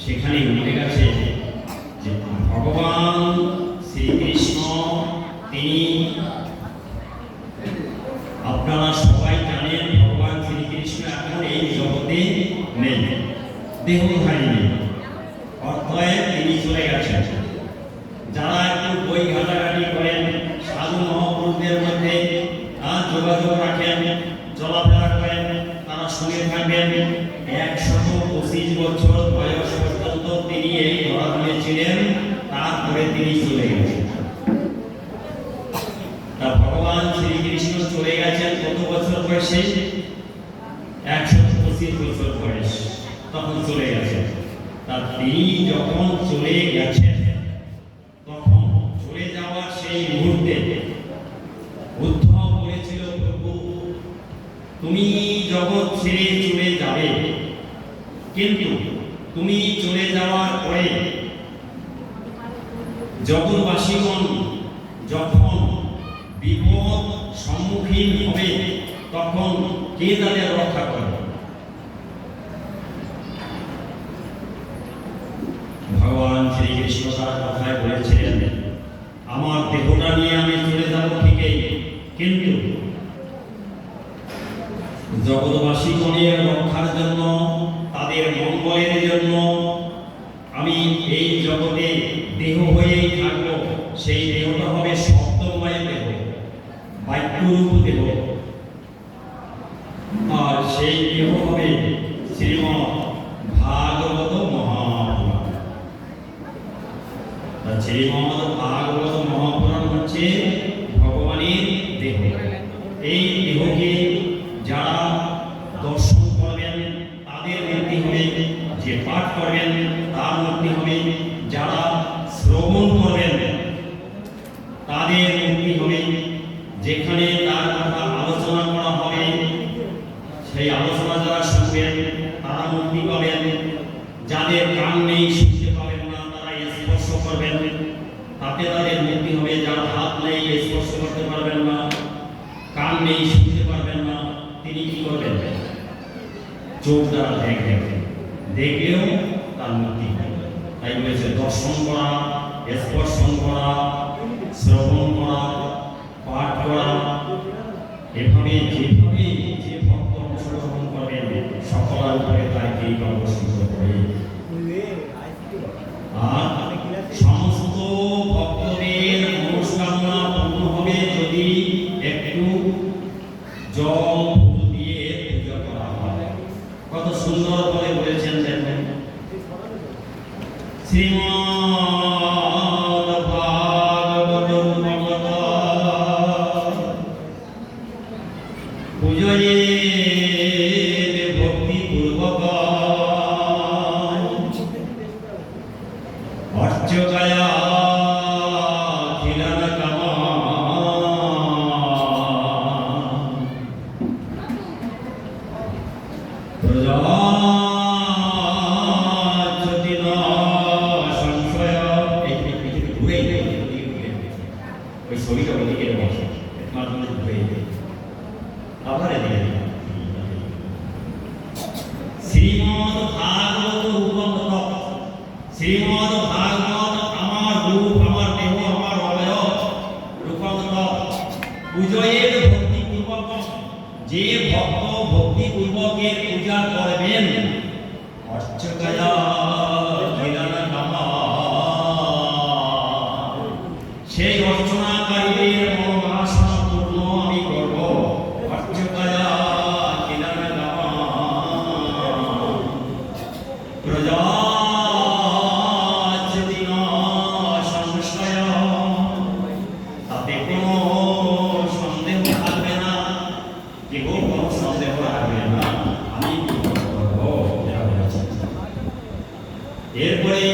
সেখানে উল্লেখ আছে যে ভগবান শ্রীকৃষ্ণ তিনি, আপনারা সবাই জানেন ভগবান শ্রীকৃষ্ণ এখন এই জগতে নেই, দেহধারী নেই, অর্থাৎ তিনি চলে গেছেন। যারা একটু বই ঘাটাঘাটি করেন, সাধু মহাপুরুষদের মধ্যে যোগাযোগ রাখেন, চলাফেরা করেন, তারা শুনে থাকবেন 125 বছর বয়স পর্যন্ত তিনি এই ধরাধামে ছিলেন, তারপরে তিনি চলে গেছেন। তা ভগবান শ্রীকৃষ্ণ চলে গেছেন কত বছর বয়সে? 125 বছর বয়স, তখন চলে গেছেন। তা তিনি যখন চলে গেছেন তখন চলে যাওয়ার সেই মুহূর্তে উদ্ধব বলেছিল, প্রভু তুমি জগৎ ছেড়ে চলে যাবে, কিন্তু তুমি চলে যাওয়ার পরে জগৎবাসীগণ যখন বিপদ সম্মুখীন হবে তখন কে তাদের রক্ষা করবে? ভগবান শ্রীকৃষ্ণ তার কথায় বলেছিলেন, আমার দেহটা নিয়ে আমি চলে যাব ঠিকই, কিন্তু জগৎবাসীগণের রক্ষার জন্য, তাদের মঙ্গলের জন্য আমি এই জগতে দেহ হয়েই থাকব। সেই দেহটা হবে শব্দময় দেহ, বাক্যরূপ দেহ, আর সেই দেহ হবে শ্রীমদ্ ভাগবত মহাপুরাণ। শ্রীমদ্ ভাগবত মহাপুরাণ হচ্ছে ভগবানের দেহ। এই দেহকে যারা দর্শন করবেন তাদের মুক্তি হবে, যে পাঠ করবেন তার মুক্তি হবে, যারা শ্রবণ করবেন তাদের মুক্তি হবে, যেখানে তার কথা আলোচনা করা হবে সেই আলোচনা যারা শুনবেন তারা মুক্তি পাবেন, যাদের কান নেই শুনতে পাবেন না তারা স্পর্শ করবেন, তাতে তাদের মুক্তি হবে, যার হাত নেই স্পর্শ করতে পারবেন না, কান নেই শুনতে পারবেন না, তিনি কি করবেন? চোখ দ্বারা দেখবেন, দেখলেও তার মুক্তি হবে। তাই বলেছে দর্শন করা, স্পর্শন করা, শ্রবণ করা, পাঠ করা, এভাবে যেভাবে যে ভক্ত অংশগ্রহণ করবেন সকলের উপরে তার এই অবস্থিত হবে। আর সমস্ত ভক্তদের মনস্কামনা পূর্ণ হবে যদি একটু জল ফুল দিয়ে পূজা করা হয়। কত সুন্দর করে বলেছেন দেখেন, শ্রীমদ্ ভাগবত পূজয়ে ভক্তি পূর্বক অর্চকায়া খিলান কামা প্রজাপতি না সংশয়। এই ঘুরে ওই ছবিটা ওদিকে বসে ঘুরে আবার এদিকে শ্রীমদ্ ভাগবত রূপম। শ্রীমদ্ ভাগবত আমার রূপ, আমার দেহ, আমার অবয়ব রূপম। পূজয়ের ভক্তি পূর্বক, যে ভক্ত ভক্তি পূর্বকের পূজা করবেন অর্চকায়া খিলান কামা, সেই অর্চনাকারীদের মনোবাসনা পূর্ণ আমি করব। অর্চকায়া খিলান কামা প্রজাপতি না সংশয়। তাতে কোনো সন্দেহ থাকবে না, কেউ কোনো সন্দেহ রাখবে না আমি কি করব। এরপরে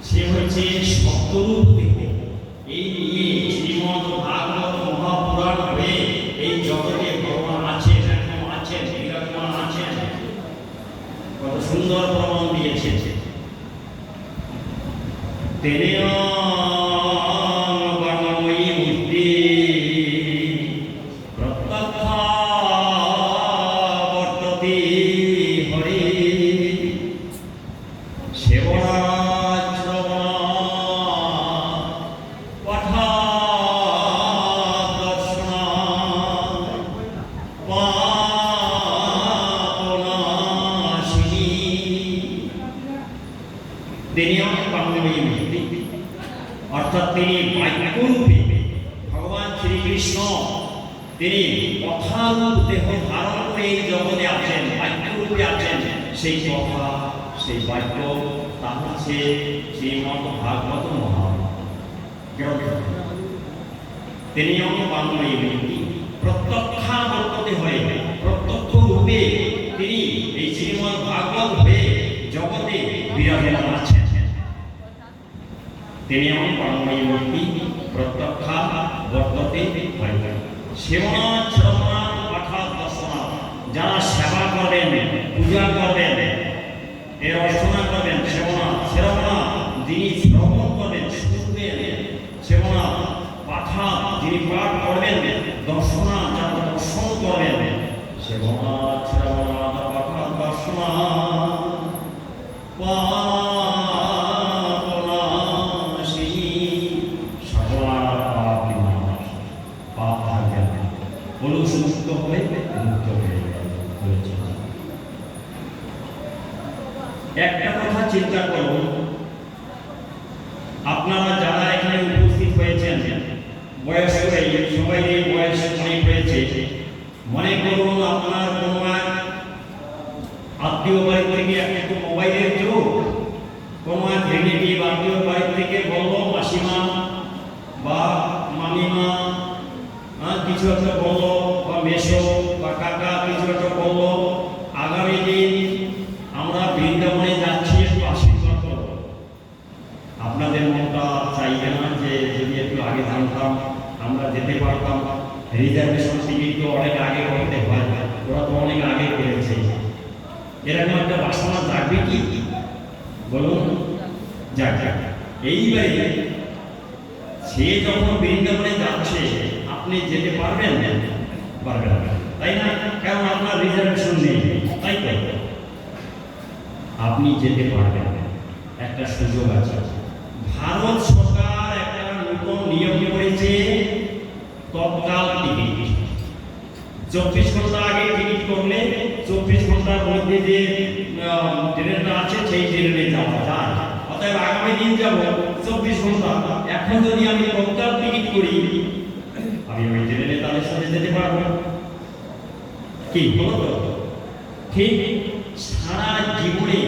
সে হচ্ছে সপ্তরূপ দেখবে। এই নিয়ে শ্রীমদ্ ভাগবত মহাপুরাণ হয়ে এই জগতে ভগবান আছেন, এখন আছেন, বিরাজমান আছেন। কত সুন্দর প্রমাণ দিয়েছে। বর্ণময়ী মূর্তি প্রত্যক্ষাবর্ততে হরি সেবনা শ্রবণা পাঠা দর্শনা পাপনাশিনী। তিনি বর্ণময়ী মূর্তি, অর্থাৎ তিনি বাক্যরূপে ভগবান শ্রীকৃষ্ণ তিনি কথারূপ দেহ ধারণ করে এই জগতে আছেন, বাক্যরূপে আছেন। সেই কথা, সেই বাক্য তা হচ্ছে শ্রীমদ্ ভাগবত মহাগ্রন্থ। তিনি বাংময়ী মূর্তি প্রত্যক্ষাবর্ততে হয়ে, প্রত্যক্ষ রূপে তিনি এই শ্রীমদ্ ভাগবত হয়ে জগতে বিরাজমান আছেন। তিনি এমন বাংময়ী মূর্তি প্রত্যক্ষাবর্ততে হয়। সেবনা শ্রবণা পাঠা দর্শনা, যারা সেবা করবেন, পূজা করবেন, এর অর্চনা করবেন, সেবনা শ্রবণা যিনি শ্রবণ করবেন, শুনবেন, সেবনা পাঠা যিনি পাঠ করবেন, দর্শনা যারা দর্শন করবেন, সেবনা শ্রবণা পাঠা দর্শনা পাপনাশিনী। সকল পাপ থাকবে না, কলুষমুক্ত হয়ে মুক্ত হয়ে যাবে। একটা কথা চিন্তা করুন, আপনারা যারা এখানে উপস্থিত হয়েছেন, বয়স সবাই বয়স অনেক হয়েছে। মনে করুন আপনার কোনো এক আত্মীয় বাড়ি থেকে একটু মোবাইলের যুগ, কোনো এক রিলেটিভ আত্মীয় বাড়ি থেকে বললো মাসিমা বা মামিমা কিছু একটা বললো, বা মেসো বা কাকা কিছু একটা বললো, আগামী দিন আমরা বৃন্দাবনে যাচ্ছি, একটু আশীর্বাদ করব। আপনাদের মনটা চাইবে না যে যদি একটু আগে জানতাম আমরা যেতে পারতাম। রিজার্ভেশন টিকিট তো অনেক আগে করতে হয়, ওরা তো অনেক আগে করেছে। এরকম একটা বাসনা জাগবে কি বলুন? যাক। এইবারে সে যখন বৃন্দাবনে যাচ্ছে, আপনি যেতে পারবেন না, পারবেন না, তাই না? কারণ আপনার রিজার্ভেশন নেই, তাই তো? আপনি যেতে পারবেন, একটা সুযোগ আছে। ভারত সরকার একটা নতুন নিয়ম করেছে, তৎকাল টিকিট। 24 ঘন্টা আগে টিকিট করলে 24 ঘন্টার মধ্যে যে ট্রেনটা আছে সেই ট্রেনে যাওয়া যায়। অতএব আগামী দিন যাব 24 ঘন্টা। এখন যদি আমি তৎকাল টিকিট করি আমি ওই ট্রেনে তাদের সাথে যেতে পারবো কি বলো? ঠিক সারা জীবনে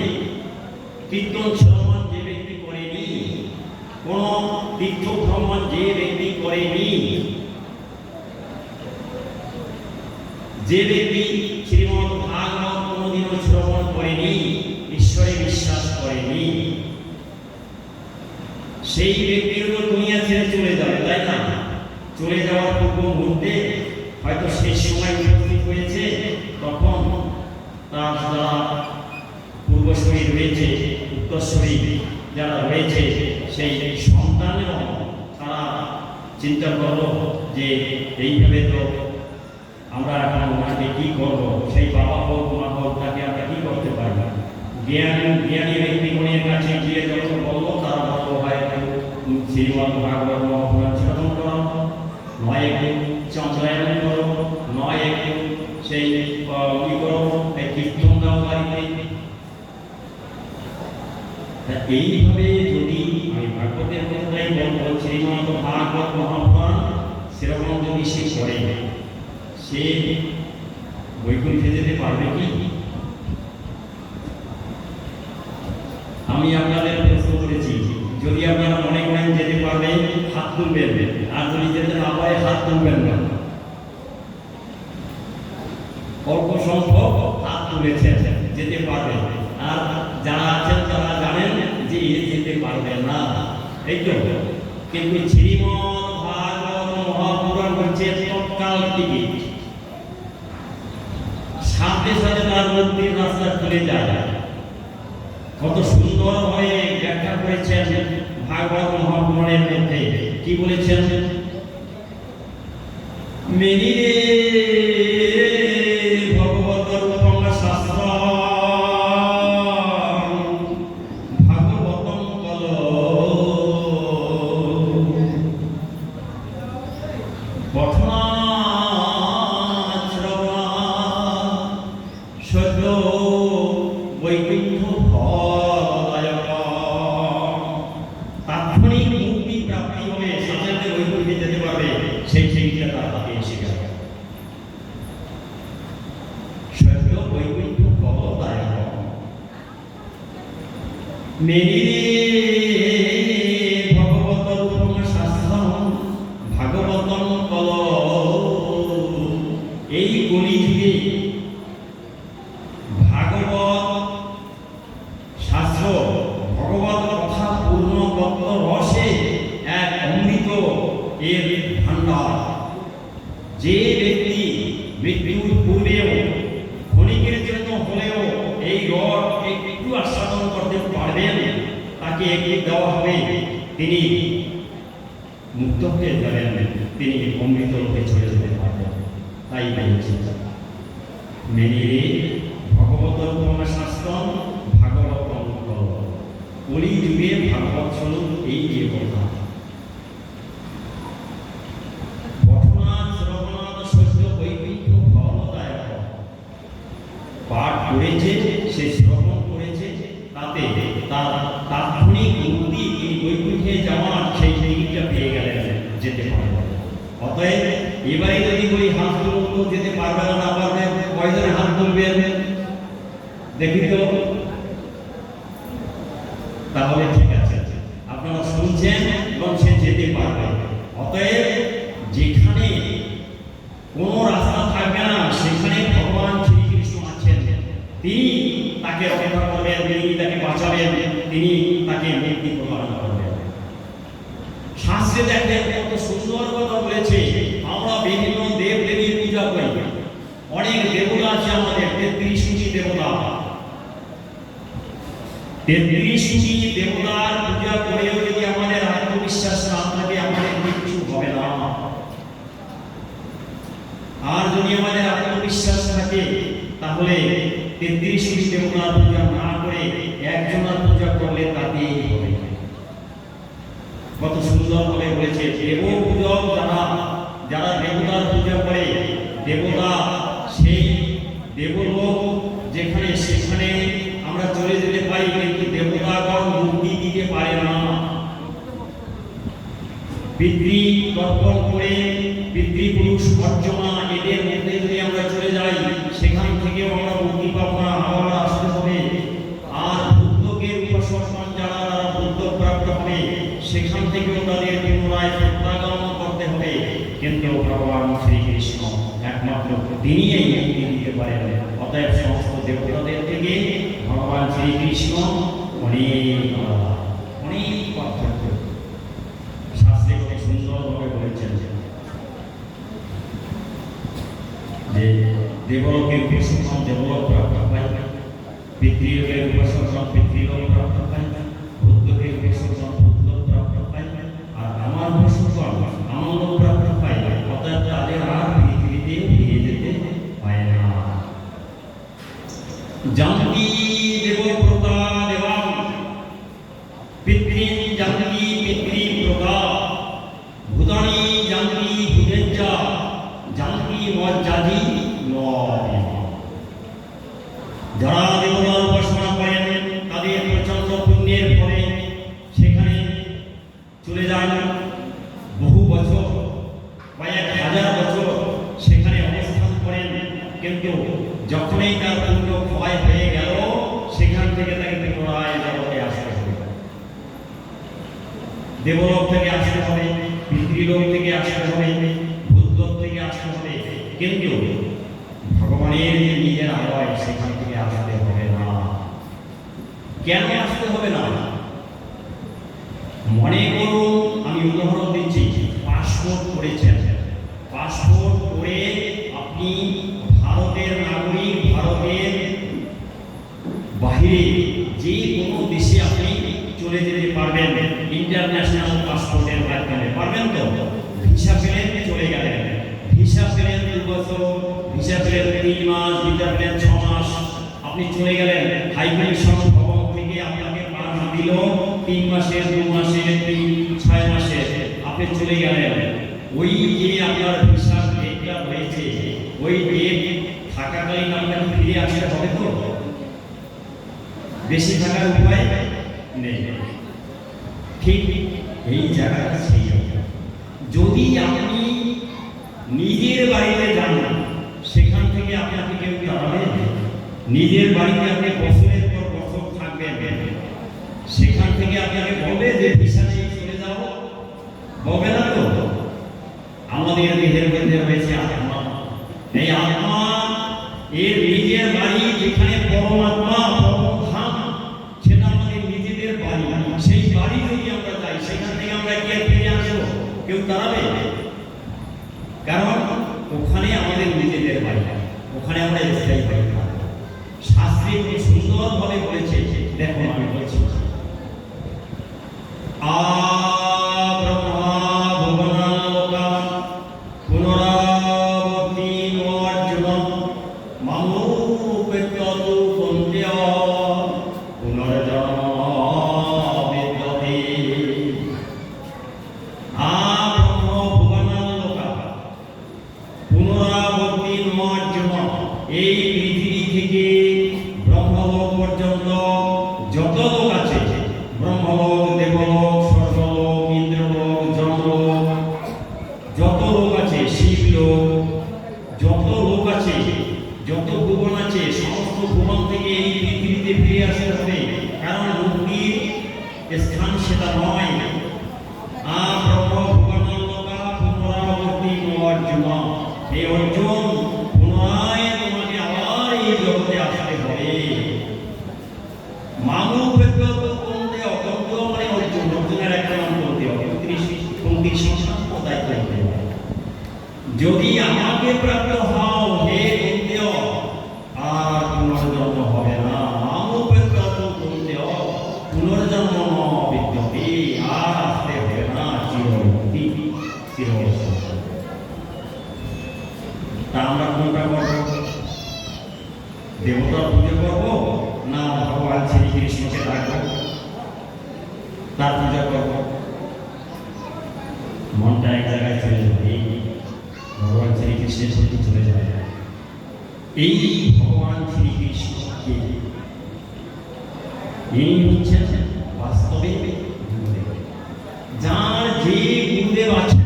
কীর্তন শ্রবণ যে ব্যক্তি করেনি, কোন তীর্থ ভ্রমণ যে ব্যক্তি করেনি, যে ব্যক্তি শ্রীমদ ভাগবত কোনদিনও শ্রবণ করেনি, ঈশ্বরে বিশ্বাস করেনি, সেই ব্যক্তির তো দুনিয়া ছেড়ে চলে যাবে, তাই না? চলে যাওয়ার পূর্ব মুহূর্তে হয়তো সেই সময় উপস্থিত হয়েছে, তখন তার যারা পূর্বসূরি রয়েছে, উত্তরসূরি যারা রয়েছে, সেই সন্তানেরও তারা চিন্তা করলো যে এইভাবে তো আমরা এখন ওনাকে কি করবো, সেই বাবা হোক মা হোক তাকে আমরা কি করতে পারি। জ্ঞানী ব্যক্তিগণের কাছে গিয়ে যখন বললো, তারা বললো হয় শ্রীমদ ভাগবত মহাপুরাণ শ্রবণ করো, নয় একটু চন্দ্রায়ণ করো, নয় একটু সেই কি করো কীর্তন দাও বাড়িতে। এইভাবে যদি আমি ভাগবতের কথাটাই বলবো, শ্রীমদ ভাগবত মহাপুরাণ শ্রবণ যদি সে করে, সে বৈকুণ্ঠে যেতে পারবে কি? আমি আপনাদের প্রশ্ন করেছি, যদি আপনারা মনে করেন যেতে পারবে হাত তুলবেন, আর যদি যেতে না পারে হাত তুলবেন না। অল্প সংখ্যক হাত তুলেছেন যেতে পারবে, আর যারা আছেন তারা জানেন যে যেতে পারবেন না, এই তো। কিন্তু শ্রীমদ ভাগবত মহাপুরাণ হচ্ছে তৎকাল টিকিট, সাথে সাথে তার মধ্যে রাস্তা খুলে যায়। কত সুন্দর ভাবে ব্যাখ্যা করেছেন ভাগবত মহাপুরাণের মধ্যে। কি বলেছেন? মেনিরে ভগবত রূপং শাস্ত্রং ভাগবতং কলো পঠনা শ্রবণা সদ্য বৈকুণ্ঠ ফলদায়ক। তাৎক্ষণিক মুক্তি প্রাপ্তি হবে, সাথে সাথে বৈকুণ্ঠে যেতে পারবে, সেই শিক্ষা তার হাতে এসে গেল। সদ্য বৈকুণ্ঠ ফলদায়ক। মেনিরে ভগবত রূপং শাস্ত্রং ভাগবতং কলো। এই কলিযুগে ভাগবত শাস্ত্র, ভগবত কথা পূর্ণ তত্ত্ব রসে এক অমৃত এর ভাণ্ডার। যে ব্যক্তি মৃত্যুর পূর্বেও ক্ষণিকের জন্য হলেও এই রস একটু আস্বাদন করতে পারবেন, তাকে একটু দেওয়া হবে, তিনি মুক্ত হয়ে যাবেন, তিনি অমৃত রূপে চলে যেতে পারবেন। তাই বলছি, মেনিরে ভগবত রূপং শাস্ত্রং ভাগবতং কলো। কলি যুগে ভাগবত স্বরূপ এই যে কথা। পঠনাৎ শ্রবণাৎ সদ্য বৈকুণ্ঠ ফলদায়ক। পাঠ করেছে, সে শ্রবণ করেছে, তাতে তার তাৎক্ষণিক মুক্তি, তিনি বৈকুণ্ঠে যাওয়ার সেই টিকিটটা পেয়ে গেলেন, যেতে পারবেন। অতএব এবারে যদি বলি হাত তুলব, যেতে পারবে না পারবে, কয়জন হাত তুলবেন দেখি তো? তাহলে ঠিক আছে, আপনারা শুনছেন এবং সে যেতে পারবে। অতএব যেখানে কোনো রাস্তা থাকবে না, সেখানে ভগবান শ্রীকৃষ্ণ আছেন, তিনি তাকে রক্ষা করবেন, তিনি তাকে বাঁচাবেন, তিনি তাকে মুক্তি প্রদান করবেন। শাস্ত্রে দেখেন কত সুন্দর কথা বলেছে। আমরা বিভিন্ন দেব দেবীর পূজা করি, অনেক দেবতা আছে আমাদের, 33 কোটি দেবতা। 33 কোটি দেবতার পূজা করেও যদি আমাদের আত্মবিশ্বাস না থাকে, আমাদের কিছু হবে না। আর যদি আমাদের আত্মবিশ্বাস থাকে, তাহলে 33 কোটি দেবতার পূজা না করে একজনের পূজা করলে তাতেই হবে। কত সুন্দর করে বলেছে, দেব পূজক যারা, যারা দেবতার পূজা করে, দেবতা তর্পণ করে পিতৃপুরুষ অর্চনা এদের মধ্যে যদি আমরা চলে যাই, সেখান থেকেও আমরা মুক্তি পাবো না, আবার আসতে হবে। আর বুদ্ধকে উপাসনা যারা বুদ্ধ প্রাপ্ত হবে, সেখান থেকেও তাদের পুনরায় প্রত্যাগমন করতে হবে। কিন্তু ভগবান শ্রীকৃষ্ণ একমাত্র তিনি এই মুক্তি দিতে পারেন। অতএব সমস্ত দেবতাদের থেকে ভগবান শ্রীকৃষ্ণ অনেক পার্থক্য। শাস্ত্রে খুব সুন্দরভাবে বলেছেন যে দেবলোকের উপাসনা দেবলোক প্রাপ্ত পাই, পিতৃলোকের উপাসনা পিতৃলোক প্রাপ্ত পাই, বুদ্ধকে উপাসনা বুদ্ধলোক প্রাপ্ত পাই, আর আমার উপাসনা আনন্দ প্রাপ্ত পাই। অর্থাৎ তাদের আর পৃথিবীতে ফিরে যেতে পায় না। জানতি দেবপ্রতা দেবাং পিতৃন জানতি পিতৃপ্রতা ভূতানি জানতি ভূতেজ্জা জানতি মজ্জাদি নয়। যারা দেবতার উপাসনা করেন তাদের প্রচন্ড পুণ্যের ফলে সেখানে চলে যান বহু বছর, কয়েক হাজার বছর সেখানে অবস্থান করেন। কিন্তু যখনই তার পুণ্য ক্ষয় হয়ে গেল, সেখান থেকে তাকে পুনরায় জগতে আসতে হবে, দেবলোক থেকে আসতে হবে, পিতৃলোক থেকে আসতে হবে, ভূতলোক থেকে আসতে হবে। কিন্তু ভগবানের যে নিজের আলয়, সেখান থেকে আসতে হবে না। কেন আসতে হবে না? মনে করুন, আমি উদাহরণ দিচ্ছি, পাসপোর্ট করেছেন, পাসপোর্ট করে আপনি ভারতের নাগরিক, ভারতের বাহিরে যে কোনো দেশে আপনি চলে যেতে পারবেন ইন্টারন্যাশনাল পাসপোর্টের মাধ্যমে। পারবেন তো? ভিসা পেলেন, চলে গেলেন, ভিসা পেলেন 2 বছর, ভিসা পেলেন 3 মাস, ভিসা পেলেন 6 মাস, আপনি চলে গেলেন। হাই কমিশন ভবন থেকে আপনাকে পাস দিল 3 মাসের, 2 মাসের, 6 মাসের, আপনি চলে গেলেন। ওই যে আপনার ভিসার ডেটটা রয়েছে, ওই ডেট থাকাকালীন আপনাকে ফিরে আসতে হবে তো? বেশি থাকার উপায় নেই। ঠিক এই জায়গাটা সেই। যদি আপনি নিজের বাড়িতে যান, সেখান থেকে আপনাকে কেউ তাড়াবে? নিজের বাড়িতে আপনি বছরের পর বছর থাকবেন, সেখান থেকে আপনাকে বলবে যে ভিসা নিয়ে চলে যাও? বলবে না তো? আমাদের দেহের মধ্যে রয়েছে আত্মা। এই আত্মা এর নিজের বাড়ি, যেখানে পরমাত্মা পরমধাম, সেটা আমাদের নিজেদের বাড়ি। সেই বাড়ি যদি আমরা যাই, সেখান থেকে আমরা কি ফিরে আসবো? কেউ তাড়াবে? কারণ ওখানে আমাদের নিজেদের বাড়ি, ওখানে আমরা স্থায়ী বাড়ি থাকবো। শাস্ত্রে খুব সুন্দরভাবে বলেছে, দেখুন আমি বলছি, এই পৃথিবী থেকে ব্রহ্মলোক পর্যন্ত যত লোক আছে, ব্রহ্মলোক, দেবলোক, স্বর্গলোক, ইন্দ্রলোক, যমলোক, যত লোক আছে, শিবলোক, যত লোক আছে, যত ভুবন আছে, সমস্ত ভুবন থেকে এই পৃথিবীতে ফিরে আসতে হবে। কারণ মুক্তির স্থান সেটা নয়। ব্রহ্ম ভুবনালোকা পুনরাবর্তী অর্জুন, এই অর্জুন পুনরায় তোমাকে আবার এই জগতে আসতে হবে। মানব কমতে অকন্ত মানে অর্জুন, অর্জুনের একটা নাম বলতে হবে, 29 সম্প্রদায় করতে হবে। যদি আমাকে প্রাপ্ত হও হে কন্তেয়, আর পুনর্জন্ম হবে না। মানব কমতে পুনর্জন্ম বিদ্যতে, আর আসতে হবে না, চিরমুক্তি, চিরবর্ষণ। তা আমরা কোনটা করবো? দেবতার পুজো করবো না ভগবান শ্রীকৃষ্ণকে ডাকবো, তার পূজা করবো? মনটা এক জায়গায় চলে যাবে, ভগবান শ্রীকৃষ্ণের সাথে চলে যাবে। এই ভগবান শ্রীকৃষ্ণকে, এই হচ্ছেন বাস্তবে গুরুদেব। যার যে গুরুদেব আছেন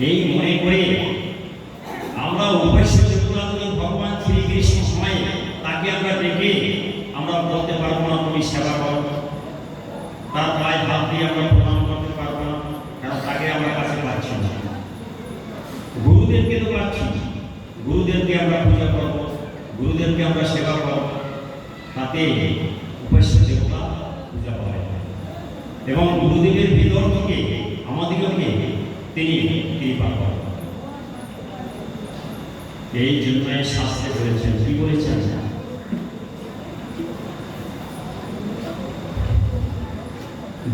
এই মনে করে আমরা উপাস্য দেবতা ভগবান শ্রীকৃষ্ণ সময় তাকে আমরা ডেকে আমরা বলতে পারবো না তুমি সেবা করো, তার পায়ে হাত দিয়ে আমরা প্রণাম করতে পারবো না, কারণ তাকে আমরা কাছে পাচ্ছি না। গুরুদেবকে তো পাচ্ছি, গুরুদেবকে আমরা পূজা করব, গুরুদেবকে আমরা সেবা করব, তাতে উপাস্য দেবতা পূজা পাবে এবং গুরুদেবের ভিতর থেকে আমাদেরকে তিনি কৃপা করেন। এই জন্য শাস্ত্রে বলেছেন, কি বলেছেন?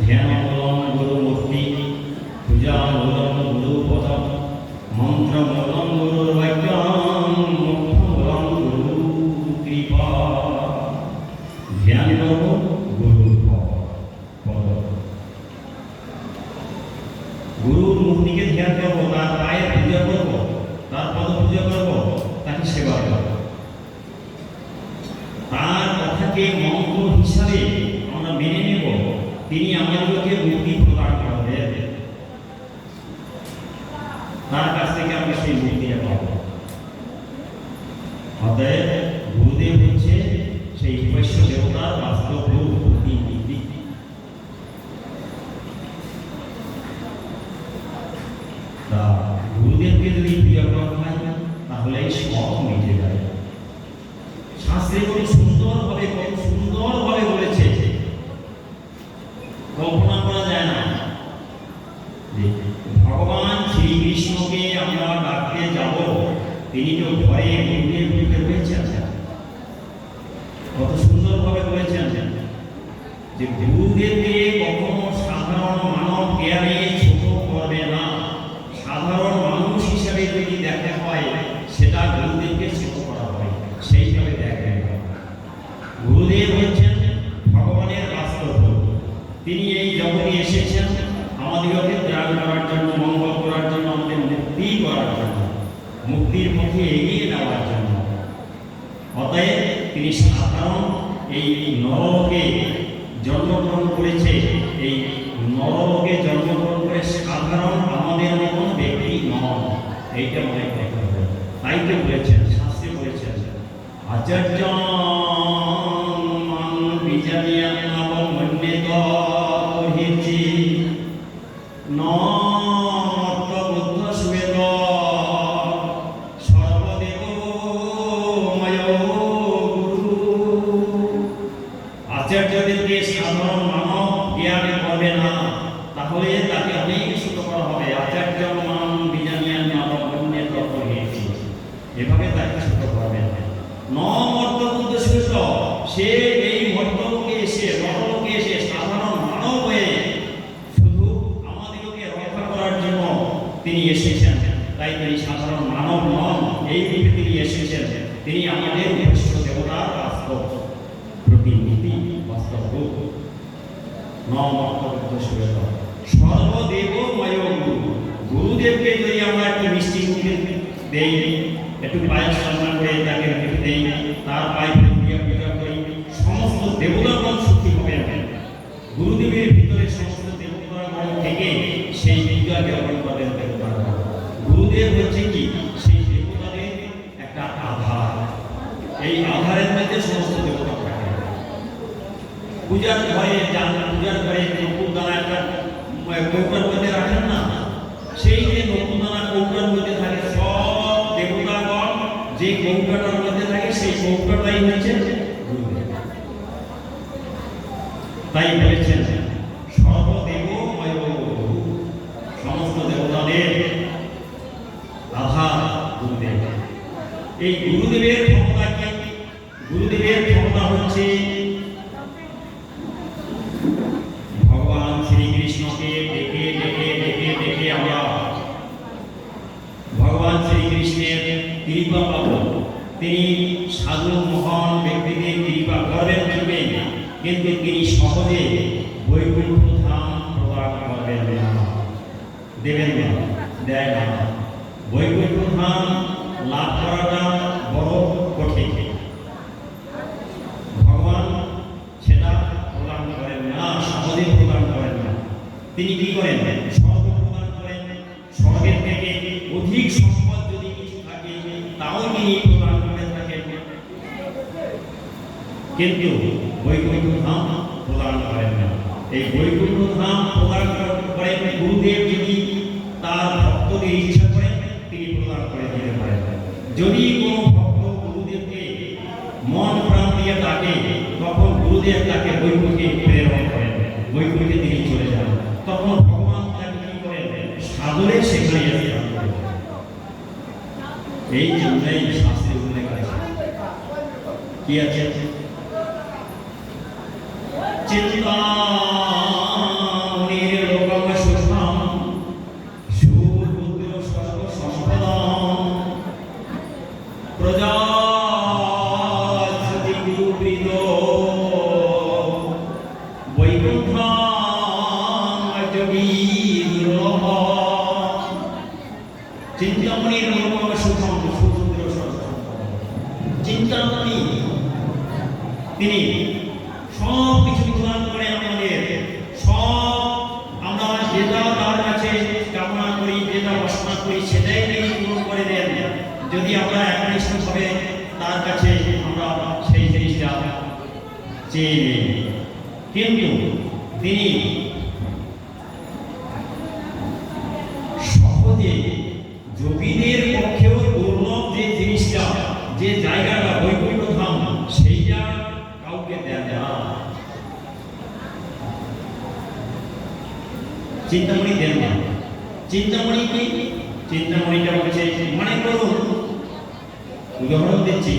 ধ্যান মূলম গুরু মূর্তি, পূজা মূলম গুরু পদম, মন্ত্র মূলম গুরুর বাক্যম, মুখ্য মূলম গুরু কৃপা। ধ্যান করব গুরুর পদ, গুরুর মূর্তিকে ধ্যান করবো, তার পায়ের পূজা করবো, তার পদ পূজা করবো, তাকে সেবা করবো, তার কথাকে মন্ত্র হিসাবে আমরা মেনে নেব, তিনি আমাদেরকে মুক্তি প্রদান করবেন, তার কাছ থেকে আমরা সেই মুক্তিটা পাব। অতএব গুরুদেব হচ্ছে সেই উপাস্য দেবতার বাস্তব রূপ প্রতিনিধি। তা গুরুদেবকে যদি পূজা করা হয় তাহলে সব মিটে যায়। শাস্ত্রে কত সুন্দরভাবে বলেছে, কল্পনা করা যায় না। ভগবান শ্রীকৃষ্ণকে আমরা ডাকতে যাব, তিনি তো ঘরে গুরুদেব রূপে রয়েছেন। কত সুন্দরভাবে বলেছেন যে গুরুদেবকে কখনো সাধারণ মানব জ্ঞানে ছোট করবে না। সাধারণ মানুষ হিসাবে যদি দেখা হয় সেটা গুরুদেবকে ছোট করা হয়, সেইভাবে দেখবেন। গুরুদেব হচ্ছেন ভগবানের বাস্তব রূপ। তিনি এই জগতে এসেছেন আমাদেরকে ত্যাগ করার জন্য, মঙ্গল করার জন্য, আমাদের মুক্তি করার জন্য, মুক্তির পথে এগিয়ে নেওয়ার জন্য। অতএব তিনি সাধারণ এই নরলোকে জন্মগ্রহণ করেছে, এই নরলোকে জন্মগ্রহণ করে সাধারণ আমাদের মতন ব্যক্তি নন, এইটা মনে করতে হবে। তাই তো বলেছেন, শাস্ত্রে বলেছেন, আচার্য বিজানিয়া নবমন্যেত হিচি নর্ত বুদ্ধ সুবেদ সর্বদেবময় গুরু। আচার্যদেরকে সাধারণ মানব জ্ঞানে করবে না, তাহলে তাকে অনেক ছোট করা হবে। আচার্য মান বিজানিয়া নবমন্যেত হিচি, এভাবে তাকে ছোট করবে না। নর্ত বুদ্ধ সুবেদ, সে এই মর্তলোকে এসে, নরলোকে এসে সাধারণ মানব হয়ে শুধু আমাদেরকে রক্ষা করার জন্য তিনি এসেছেন। তাই তিনি সাধারণ মানব নন, এই রূপে তিনি এসেছেন। তিনি আমাদের উপাস্য দেবতার বাস্তব প্রতিনিধি, বাস্তব রূপ। সর্বদেবময় গুরু। গুরুদেবকে যদি আমরা একটু মিষ্টি মুখে দেই, একটু পায়ের সম্মান করে তাকে রেখে দেই, তার পায়ে পূজা করি, সমস্ত দেবতাগণ সুখী হবেন। গুরুদেবের ভিতরে সমস্ত দেবতাগণ থেকে সেই পূজা জ্ঞাপন করেন দেবতাগণ। গুরুদেব হচ্ছে কি সেই দেবতাদের একটা আধার, এই আধারের মধ্যে সমস্ত দেবতা থাকে। পূজার ঘরে যান, পূজার ঘরে নকুলদানা একটা কৌটার মধ্যে রাখেন না, সেই যে নকুলদানা কৌটার মধ্যে থাকে, সব দেবতাগণ যে কৌটাটার মধ্যে থাকে সেই কৌটাটাই হচ্ছে গুরুদেব। তাই বলেছেন সর্বদেবময় গুরু, সমস্ত দেবতাদের আধার গুরুদেব। এই গুরুদেবের ক্ষমতা কি? গুরুদেবের ক্ষমতা হচ্ছে ভগবান শ্রীকৃষ্ণকে ডেকে ডেকে ডেকে ডেকে আমরা ভগবান শ্রীকৃষ্ণের কৃপা পাব। তিনি সাধু মহান ব্যক্তিদের কৃপা করবেন দেবেন, কিন্তু তিনি সহজে বৈকুণ্ঠ ধাম প্রদান করবেন না, দেবেন না, দেয় না। বৈকুণ্ঠ ধাম লাভ করাটা বড় কঠিন। ভগবান সেটা প্রদান করেন না, সহজে প্রদান করেন না। তিনি কি করেন? স্বর্গ প্রদান করেন। স্বর্গের থেকে সম্পদ যদি কিছু থাকে তাও তিনি প্রদান করে থাকেন, কিন্তু বৈকুণ্ঠ ধাম প্রদান করেন না। এই বৈকুণ্ঠ ধাম প্রদান করেন গুরুদেব যদি তার ভক্তদের ইচ্ছা করেন তিনি প্রদান করে দিতে পারেন। যদি কোনো ভক্ত গুরুদেবকে মন প্রাণ দিয়ে ডাকে তখন গুরুদেব তাকে বৈকুণ্ঠে প্রেরণ করেন, বৈকুণ্ঠে তিনি চলে যান। তখন ভগবান তাকে কি করেন, সাদরে সেখানে এসে এই জন্যই শাস্ত্রে উল্লেখ আছে কি আছে, চিন্তামণির লোকম সুষম সুরুদ্র সর্ব সম্পদম প্রজাপতি গুরুবৃন্দ বৈকুণ্ঠম যোগী দুর্লভ। চিন্তামণির লোকম সুষম সুরুদ্র সর্ব সম্পদম, চিন্তামণি তিনি সব কিছু প্রদান করেন আমাদের, সব আমরা যেটা তার কাছে কামনা করি, যেটা বাসনা করি সেটাই তিনি পূরণ করে দেন, যদি আমরা একনিষ্ঠভাবে তার কাছে আমরা সেই জিনিসটা চেয়ে নিই। কিন্তু তিনি সহজে যোগীদের পক্ষেও দুর্লভ যে জিনিসটা, যে জায়গাটা বৈকুণ্ঠ ধাম, সেইটা কাউকে দেয়া যায় না। চিন্তামণি দেন না। চিন্তামণি কি? চিন্তামণিটা হচ্ছে, মনে করুন উদাহরণ দিচ্ছি,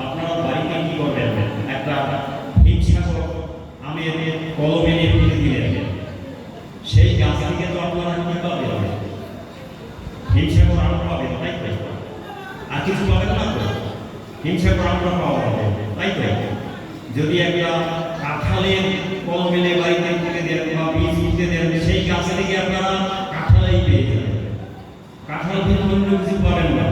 আপনারা বাড়িতে কি করবেন, একটা হিমসাগর আমের কলম এনে ফেলে দিলেন, সেই গাছ থেকে তো আপনারা কি পাবেন, হিমসাগর আম পাবেন, তাই তো? আর কিছু পাবেন না তো? হিমসাগর আমরা পাওয়া যাবে, তাই তো? যদি একটা কাঁঠালের কলম এনে বাড়িতে ফেলে দেন বা বীজ দিতে দেন, সেই গাছ থেকে আপনারা কাঁঠালাই পেয়ে যাবেন, কাঁঠাল ভিন্ন অন্য কিছু পাবেন না,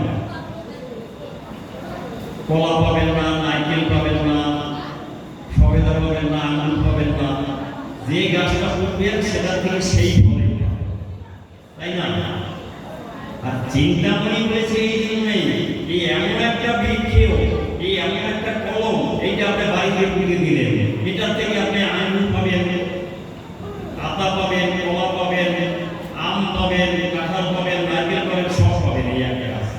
কলা পাবেন না, নারকেল পাবেন না, সবেদা পাবেন না, আঙুর পাবেন না। যে গাছটা উঠবেন সেটা থেকে সেই ফলে, তাই না? আর চিন্তামণি বলেছে এই জন্যই, এই এমন একটা বৃক্ষেও, এই এমন একটা কলম, এইটা আপনি বাড়িতে পুঁতে দিলেন, এটার থেকে আপনি আঙুর পাবেন, আতা পাবেন, কলা পাবেন, আম পাবেন, কাঁঠাল পাবেন, নারকেল পাবেন, সব পাবেন এই একটা গাছ।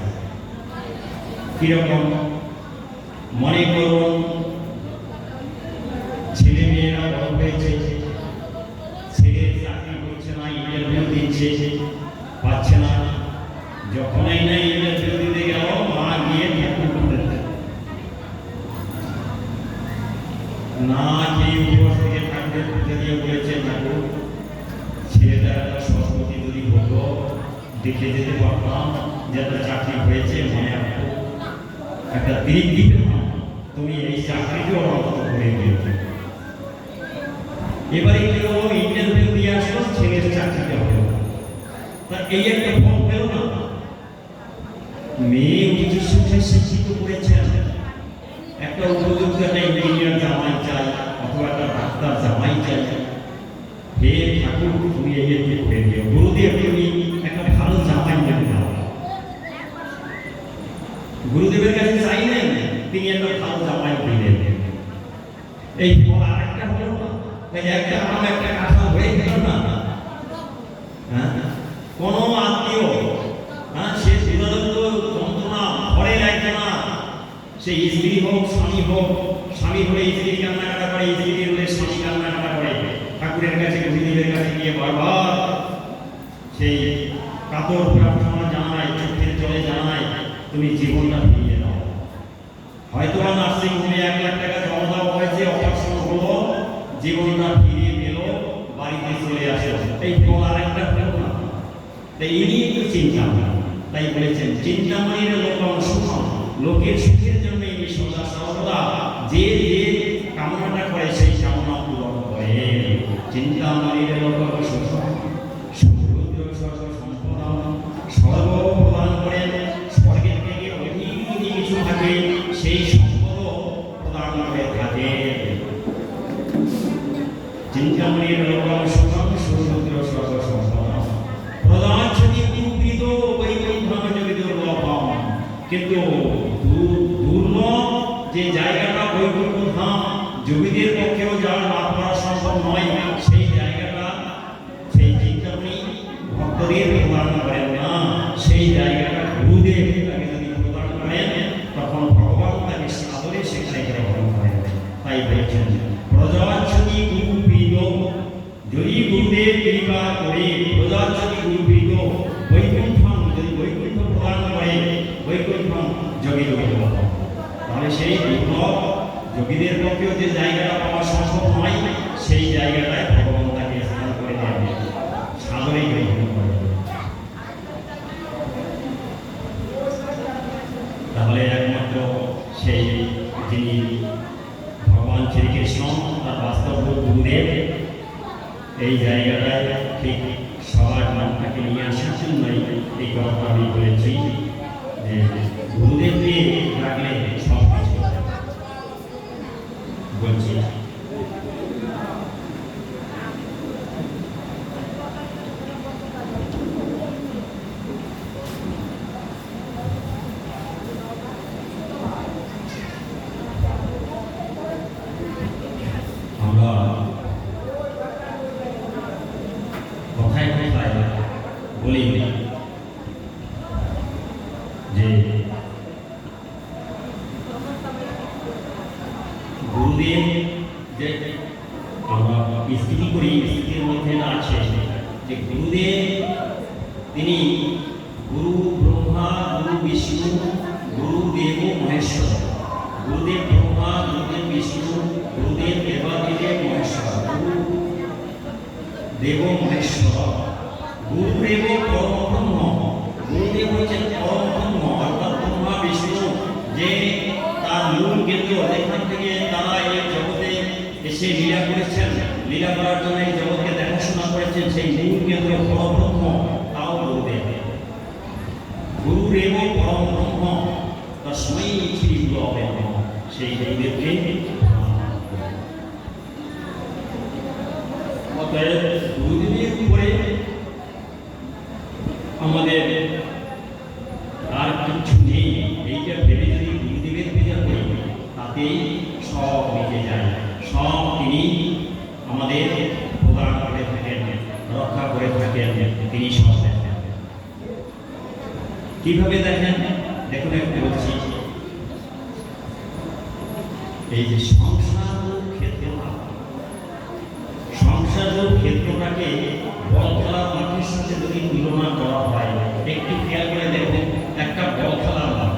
কিরকম? মনে করুন ছেলে মেয়েরা বড় হয়েছে, ছেলের চাকরি করছে না, ইন্টারভিউ দিচ্ছে, পাচ্ছে না, যখনই না ইন্টারভিউ দিতে গেল মা গিয়ে ঠাকুর করতে না খেয়ে উপবাস থেকে ঠাকুরের পুজো দিয়ে বলেছেন, ঠাকুর ছেলেটা একটা সরস্বতী যদি হতো দেখে যেতে পারতাম যে একটা চাকরি হয়েছে, মনে রাখতো একটা দিক দিতে, তুমি এই চাকরিকে অর্থ করে দিয়েছো। এবারে কি হলো, ইন্টারভিউ দিয়ে আসলো, ছেলের চাকরিতে হলো, তা এই একটা ফল পেল না। মেয়ে উচ্চ শিক্ষায় শিক্ষিত করেছেন, একটা উপযুক্ত একটা ইঞ্জিনিয়ার জামাই চাই অথবা একটা ডাক্তার জামাই চাই, হে ঠাকুর তুমি এই করে দিও, গুরুদেব তুমি একটা ভালো জামাই দেবে না। গুরুদেবের কাছে চাইলেন, তিনি একটা ভালো জামাই দিলেন। এই ফল আরেকটা হলো না, একটা আম একটা কাঁঠাল হয়ে গেল না। হ্যাঁ, কোনো আত্মীয়, হ্যাঁ, সে জীবনন্ত যন্ত্রণা ঘরের একজনা, সেই স্ত্রী হোক স্বামী হোক, স্বামী হলে স্ত্রী কান্নাকাটা করে, স্ত্রী হলে স্বামী কান্নাকাটা করে, ঠাকুরের কাছে গুরুদেবের কাছে গিয়ে বারবার সেই কাতর প্রার্থনা জানায়, চোখের জলে জানায়, তুমি জীবনটা ফিরিয়ে দাও। হয়তো নার্সিং হোমে 1 লাখ টাকা জমা দেওয়া হয়েছে, অপারেশন হলো, জীবনটা ফিরিয়ে পেল, বাড়িতে চলে আসে, এই ফল আরেকটা ফল না। তাই ইনি একটু চিন্তা, তাই বলেছেন চিন্তামণির লোকম সুখম, লোকের সুখের জন্য ইনি সদা সর্বদা যে যে কামনাটা করে সেই কামনা পূরণ করে। চিন্তামণির লোকম সুখম সমুদ্র সর্ব সম্পদম, সর্ব প্রদান করেন, স্বর্গের থেকে অধিক যদি কিছু থাকে সেই সম্পদ প্রদান করে থাকে। চিন্তামণির লোকম সুখম সমুদ্র সর্ব সম্পদম প্রদান যদি গুরুবিদ বৈকুণ্ঠম যোগিদ কিন্তু দুর্ন যে জায়গাটা বৈকুণ্ঠ ধাম যোগীদের পক্ষেও যাওয়া লাভ করা সম্ভব নয়, সেই জায়গাটা সেই চিন্তামণি ভক্তদের প্রদান করেন না। সেই জায়গাটা গুরুদেব তাকে যদি প্রদান করেন তখন ভগবান তাকে সাদরে সেখানে গ্রহণ করেন। তাই বলছেন প্রজাচ্ছতি গুরুপ্রীত, যদি গুরুদেব কৃপা করে প্রজাচ্ছতি গুরুপ্রীত বৈকুণ্ঠম, যদি বৈকুণ্ঠ প্রদান করে বৈকুণ্ঠম যোগী দুর্লভ, তাহলে সেই দুর্লভ যোগীদের পক্ষেও যে জায়গাটা পাওয়া সম্ভব নয়, সেই জায়গাটায় ভগবান তাকে স্থান করে দেন, সাদরে গ্রহণ করে। তাহলে একমাত্র সেই যিনি ভগবান শ্রীকৃষ্ণ তার বাস্তব গুরুদেব, এই জায়গাটায় ঠিক সবার মনটাকে নিয়ে আসার জন্যই এই কথা আমি বলেছি যে গুরুদেবকে রাখলে সব কিছু বলছি। আমরা কথায় কথায় বলি যে গুরুদেব, যে আমরা স্থিতি করি, স্থিতির মধ্যে আছে যে গুরুদেব তিনি গুরু ব্রহ্মা, গুরু বিষ্ণু, গুরুদেব মহেশ্বর। গুরুদেব ব্রহ্মা, গুরুদেব বিষ্ণু, গুরুদেব দেবাদিদেব মহেশ্বর, গুরু দেব মহেশ্বর। গুরুদেব পরম ব্রহ্ম, গুরুদেব হচ্ছেন পরম ব্রহ্ম, অর্থাৎ ব্রহ্মা বিষ্ণু যে তার মূল কেন্দ্র, যেখান থেকে তারা এই জগতে এসে লীলা করেছেন, লীলা করার জন্য এই জগৎকে দেখাশোনা করেছেন, সেই মূল কেন্দ্র পরম ব্রহ্ম, তাও গুরুদেব। গুরুদেব পরম ব্রহ্ম তস্মৈ শ্রী গুরবে নমঃ, সেই গুরুদেবকে অতএব গুরুদেবের উপরে আমাদের আর কিছু নেই। এইটা ভেবে যদি গুরুদেবের পূজা করি তাতেই সব মিটে যায়। সব তিনি আমাদের প্রদান করে থাকেন, রক্ষা করে থাকেন, তিনি সব দেখেন। কিভাবে দেখেন দেখুন, একটু বলছি। এই যে সংসার ক্ষেত্রটা, সংসার ক্ষেত্রটাকে বল খেলার মাঠের সাথে যদি তুলনা করা হয়, একটু খেয়াল করে দেখুন, একটা বল খেলার মাঠ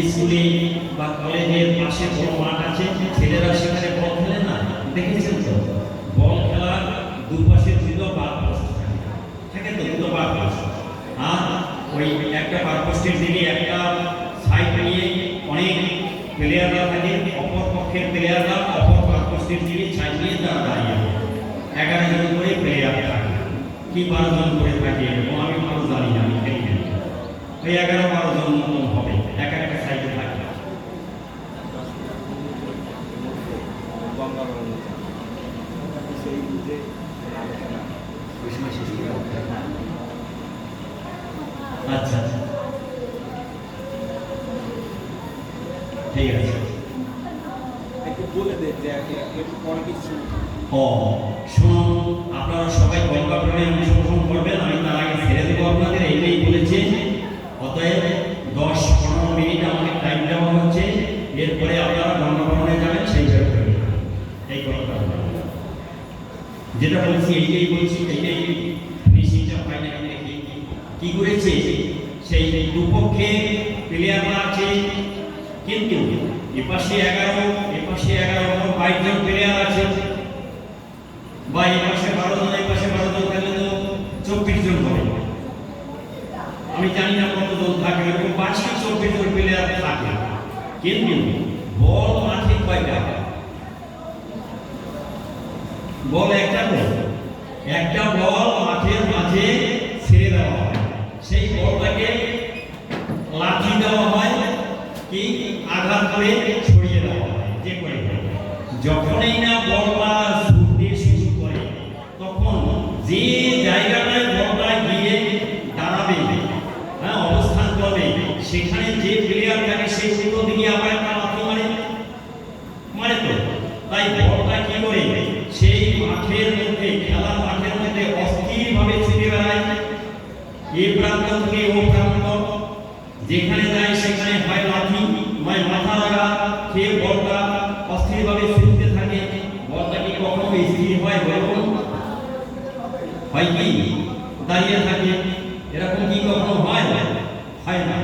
স্কুলে বা কলেজের পাশে বড় মাঠ আছে, ছেলেরা সেখানে বল খেলে না, দেখেছেন তো? বল খেলার দুপাশে দুটো বার পোস্ট থাকে তো, দুটো বার পোস্ট, আর ওই একটা বার পোস্টের দিকে একটা সাইড নিয়ে অনেক প্লেয়াররা থাকে, অপর পক্ষের প্লেয়াররা অপর বার পোস্টের দিকে সাইড নিয়ে তারা দাঁড়িয়ে 11 জন করে প্লেয়ার থাকে, কি 12 জন করে থাকে, এবং আমি ভালো জানি না, আমি খেলি না, ওই 11-12 জন মতন হবে, একটা সাইডে থাকে। আচ্ছা আচ্ছা, ঠিক আছে, একটু বলে দে যে একটু পরে কিছু। শুনুন, আপনারা সবাই গঙ্গাপুরে অংশগ্রহণ করবেন, আমি তার আগে ছেড়ে দেবো আপনাদের, এইটাই বলেছে। অতএব 10-15 মিনিট আমাকে টাইম দেওয়া হচ্ছে, এরপরে আপনারা গঙ্গাপুরে যাবেন, সেইভাবে করবেন। এই কথাটা যেটা বলছি এইটাই বলছি, এইটাই নিশ্চিতটা ফাইনাল দেখি কি করেছে। সেই দুপক্ষে প্লেয়াররা আছে, কিন্তু এপাশে 11 এপাশে 11 22 জন প্লেয়ার আছে, বা এপাশে 12 জন এপাশে 12 জন, তাহলে তো 24 জন হবে। আমি জানি না কতজন থাকে, এরকম 25-24 জন প্লেয়ার থাকে, কিন্তু বল মাঠে কয়টা? বল একটা বল মাঠের মাঝে ছেড়ে দেওয়া হয়, সেই বলটাকে লাঠি দেওয়া হয়, কি আঘাত করে ছড়িয়ে দেওয়া হয়, যে করে যখনই না বলটা ছুটতে শুরু করে, তখন যে জায়গাটায় বলটা গিয়ে দাঁড়াবে, হ্যাঁ, অবস্থা সেখানে যে প্লেয়ার থাকে সে উল্টো দিকে আবার একটা লাথি মারে তো। তাই বলটা কি করে সেই মাঠের মধ্যে, খেলার মাঠের মধ্যে অস্থিরভাবে ছুটে বেড়ায়, এই প্রান্ত থেকে ও প্রান্ত, যেখানে যায় সেখানে হয় লাথি, নয় মাথা লাগা খেয়ে বলটা অস্থিরভাবে ছুটতে থাকে। বলটা কি কখনো স্থির হয়? বলুন, হয় কি দাঁড়িয়ে থাকে? এরকম কি কখনো হয়? হয় না।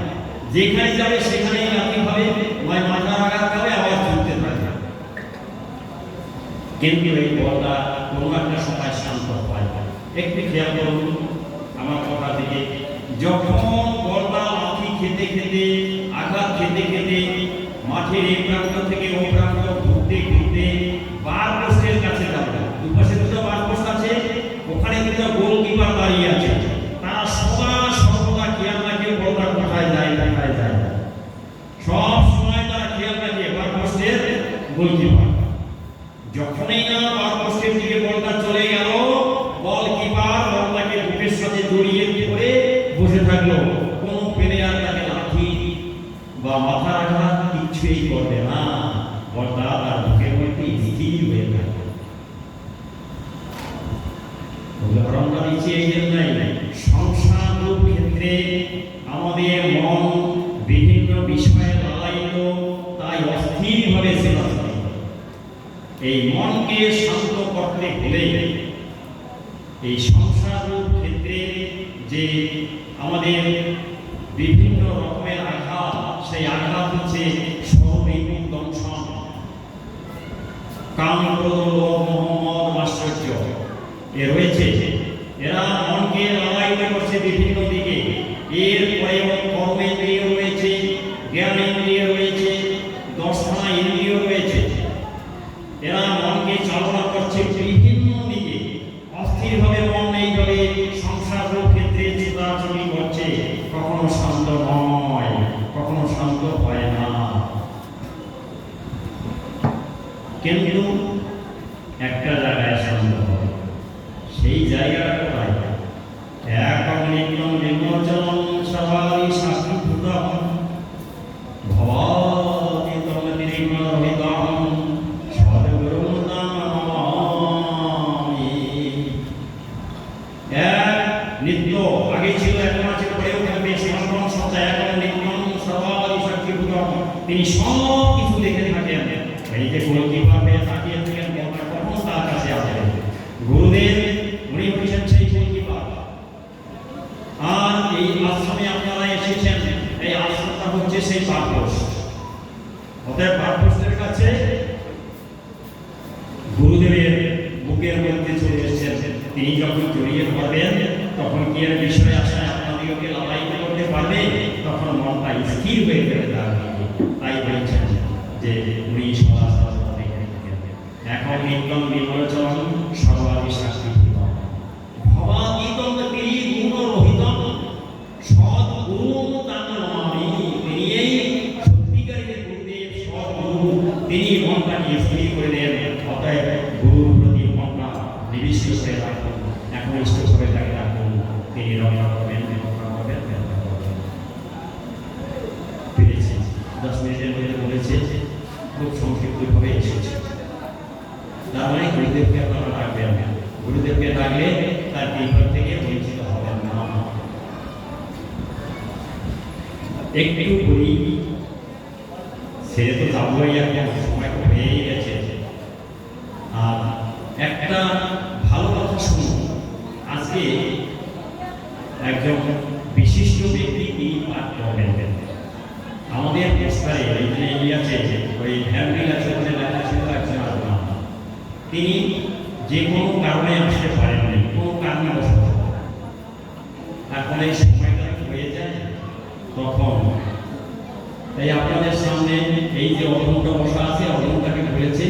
যেখানে যাবে সেখানেই লাথি হবে, নয় মাথা আঘাত খাবে, আবার ছুটতে থাকে। কিন্তু এই বলটা কোনো একটা সময় শান্ত হয়। একটু খেয়াল করুন আমার কথা দিকে। যখন বলটা লাথি খেতে খেতে, আঘাত খেতে খেতে মাঠের এই প্রান্ত থেকে ও প্রান্ত ঘুরতে ঘুরতে বার পোস্টের কাছে যাবে, দুপাশে দুটো বার পোস্ট আছে, ওখানে কিন্তু গোলকিপার দাঁড়িয়ে আছে। তারা সর্বদা খেয়াল রাখে বলটা কোথায় যায়, কোথায় যায়, সব সময় তারা খেয়াল রাখে বার পোস্টের গোলকিপার। যখনই না বার পোস্টের দিকে বলটা চলে গেল, গোলকিপার বলটাকে বুকের সাথে জড়িয়ে ধরে বসে থাকলো। কোন প্লেয়ার তাকে লাথি বা মাথা আঘাত কিছুই করবে না, বলটা তার বুকের মধ্যে স্থির হয়ে থাকে। উদাহরণটা দিচ্ছি এই জন্যই, সংসার ক্ষেত্রে আমাদের মন বিভিন্ন বিষয়ে লালায়িত, তাই অস্থিরভাবে চলাচল। এই মনকে শান্ত করতে হলে এই সংসার ক্ষেত্রে যে আমাদের বিভিন্ন রকমের আঘাত, সেই আঘাত হচ্ছে সর্ববিমুখ দংশন, কাম, ক্রোধ, লোভ, মোহ, মাশ্চর্য এ রয়েছে। এরা মনকে লালায়িত করছে বিভিন্ন দিকে। এরপরে কর্মেন্দ্রিয় রয়েছে, জ্ঞানেন্দ্রিয় রয়েছে, দর্শনা ইন্দ্রিয় রয়েছে। এরা মনকে চালনা করছে বিভিন্ন দিকে। অস্থিরভাবে মন এইভাবে সংসার ক্ষেত্রে চিন্তাচুরি করছে, কখনো শান্ত নয়, কখনো শান্ত হয় না। কিন্তু একটা জায়গায় শান্ত হয়, সেই জায়গাটা কোথায়? একম নিত্যম নির্মজ্জনম সবাই সাক্ষী ভূতম ভবাতি তম নির্মলহিতম সদ্গুরুম নমামি। এক নিত্য আগে ছিল, এখন আছে, পরেও থাকবে, সনাতন সত্তা একম নিত্যম সবাই সাক্ষী ভূতম। তিনি সব কিছু দেখে থাকেন। এই যে গোলকিপার হয়ে তাকিয়ে থাকেন, বলটা কখন তার কাছে আসবে। গুরুদেব উনি হচ্ছেন সেই গোলকিপার। আর এই আশ্রমে আপনারা এসেছেন, এই আশ্রমটা হচ্ছে সেই বারপোস্ট। অতএব বারপোস্টের কাছে গুরুদেবের বুকের মধ্যে চলে এসেছেন। তিনি যখন জড়িয়ে ধরবেন, তখন কি এর বিষয়ে আশায় আপনাদেরকে লালায়িত করতে পারবে? তখন মনটা স্থির হয়ে যাবে তার দিকে। তাই বলছেন যে উনি সদা সর্বদা দেখে থাকেন। এখন নিত্যম নির্মলচরণ সর্বাদি শাস্তি ভবাতীতম তিনি গুণরহিতম সদ্গুরুম তাং নমামি। তিনি এই সত্যিকারের গুরুদেব, সদ্গুরু, তিনি মনটাকে স্থির করে দেন। অতএব গুরুর প্রতি মনটা নিবিষ্ট করে রাখুন, একনিষ্ঠ করে তাকে রাখুন। তিনি রক্ষা করবেন, রক্ষা করবেন, রক্ষা করবেন। পেরেছি 10 মিনিটের মধ্যে বলেছে, খুব সংক্ষিপ্তভাবে এসেছে। তার মানে গুরুদেবকে আপনারা ডাকবেন। গুরুদেবকে ডাকলে তার বিপদ থেকে বঞ্চিত হবেন না। একটু বলি, ছেড়ে তো যাবই, এখন সময় তো হয়েই গেছে। আর একটা ভালো কথা শুনুন। আজকে একজন বিশিষ্ট ব্যক্তি তিনি পাঠ করবেন। আমাদের পোস্টারে এই আছে, ওই ফ্যামিলি আছে, ওখানে লেখা ছিল একজন আত্মা। তিনি যে কোনো কারণে আসতে পারেননি, কোনো কারণে বসত। এখন এই সময়টা হয়ে যায়, তখন তাই আপনাদের সামনে এই যে অধমটা বসা আছে, অধমটাকে বলেছে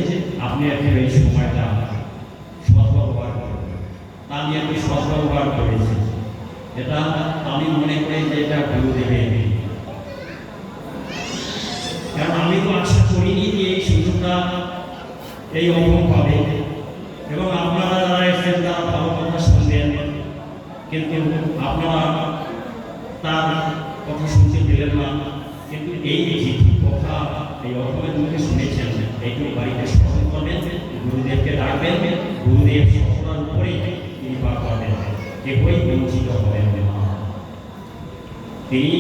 আপনি একটু এই সময়টা সদ্ব্যবহার করবেন। তা আমি একটু সদ্ব্যবহার করেছি। এটা আমি মনে করি যে এটা গুরুদেবের, কারণ আমি তো আশা করিনি যে এই সুযোগটা এই অধম পাবে। এবং আপনারা যারা এসেছেন তারা ভালো কথা শুনবেন, কিন্তু আপনারা তার কথা শুনতে পেলেন না, কিন্তু এই চিঠির কথা এই অথমের মুখে শুনেছেন, এইটুকু বাড়িতে স্মরণ করবেন, গুরুদেবকে ডাকবেন, গুরুদেব সকলের উপরে কৃপা করবেন, কেবই বঞ্চিত হবেন না। তিনি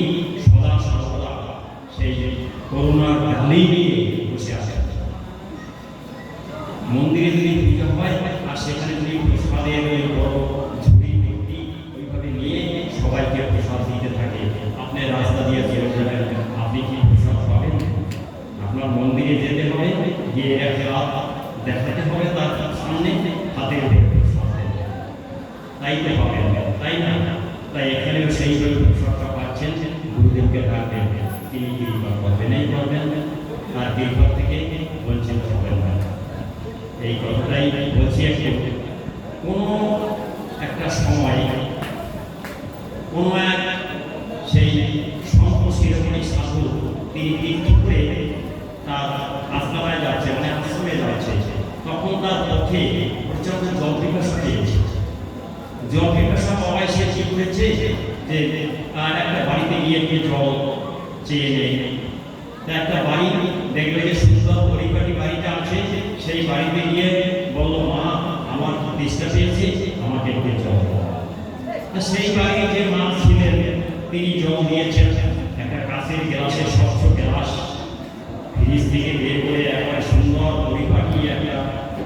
সদা সর্বদা সেই করুণার ঢালি নিয়ে বসে আছেন। মন্দিরে যদি পুজো হয় আর সেখানে যদি প্রসাদের ওই বড় ঝুড়ি ব্যক্তি ওইভাবে নিয়ে সবাইকে প্রসাদ দিতে থাকে, আপনি রাস্তা দিয়ে চলে যাবেন, আপনি কি প্রসাদ পাবেন? আপনার মন্দিরে যেতে হবে, গিয়ে একটা হাত দেখাতে হবে, তার সামনে হাতে প্রসাদ দেবেন, তাই তো পাবেন, তাই না? তাই এখানেও সেইভাবে প্রসাদটা পাচ্ছেন, গুরুদেবকে ডাকবেন, তিনি কৃপা করবেন, এই করবেন, আর কৃপা থেকে বঞ্চিত হবেন না। এই কথাটাই বলছি। একটু কোনো একটা সময় কোনো এক সেই সন্ত শিরোমণি সাধু তিনি তীর্থ করে তার আস্তানায় যাচ্ছে, মানে আশ্রমে যাচ্ছে, তখন তার পক্ষে প্রচন্ড জল পিপাসা পেয়েছে। জল পিপাসা পাওয়ায় সে কি করেছে যে আর একটা বাড়িতে গিয়ে জল চেয়ে নেই। একটা বাড়ি দেখবে যে সুন্দর পরিপাটি বাড়িটা আছে, সেই বাড়িতে গিয়ে বলল, মা আমার তেষ্টা পেয়েছে, আমাকে একটু জল দাও। সেই বাড়ির যে মা ছিলেন তিনি জল দিয়েছেন, একটা কাঁচের গ্লাসে, স্বচ্ছ গ্লাস, ফ্রিজ থেকে বের করে একবারে সুন্দর পরিপাটি একটা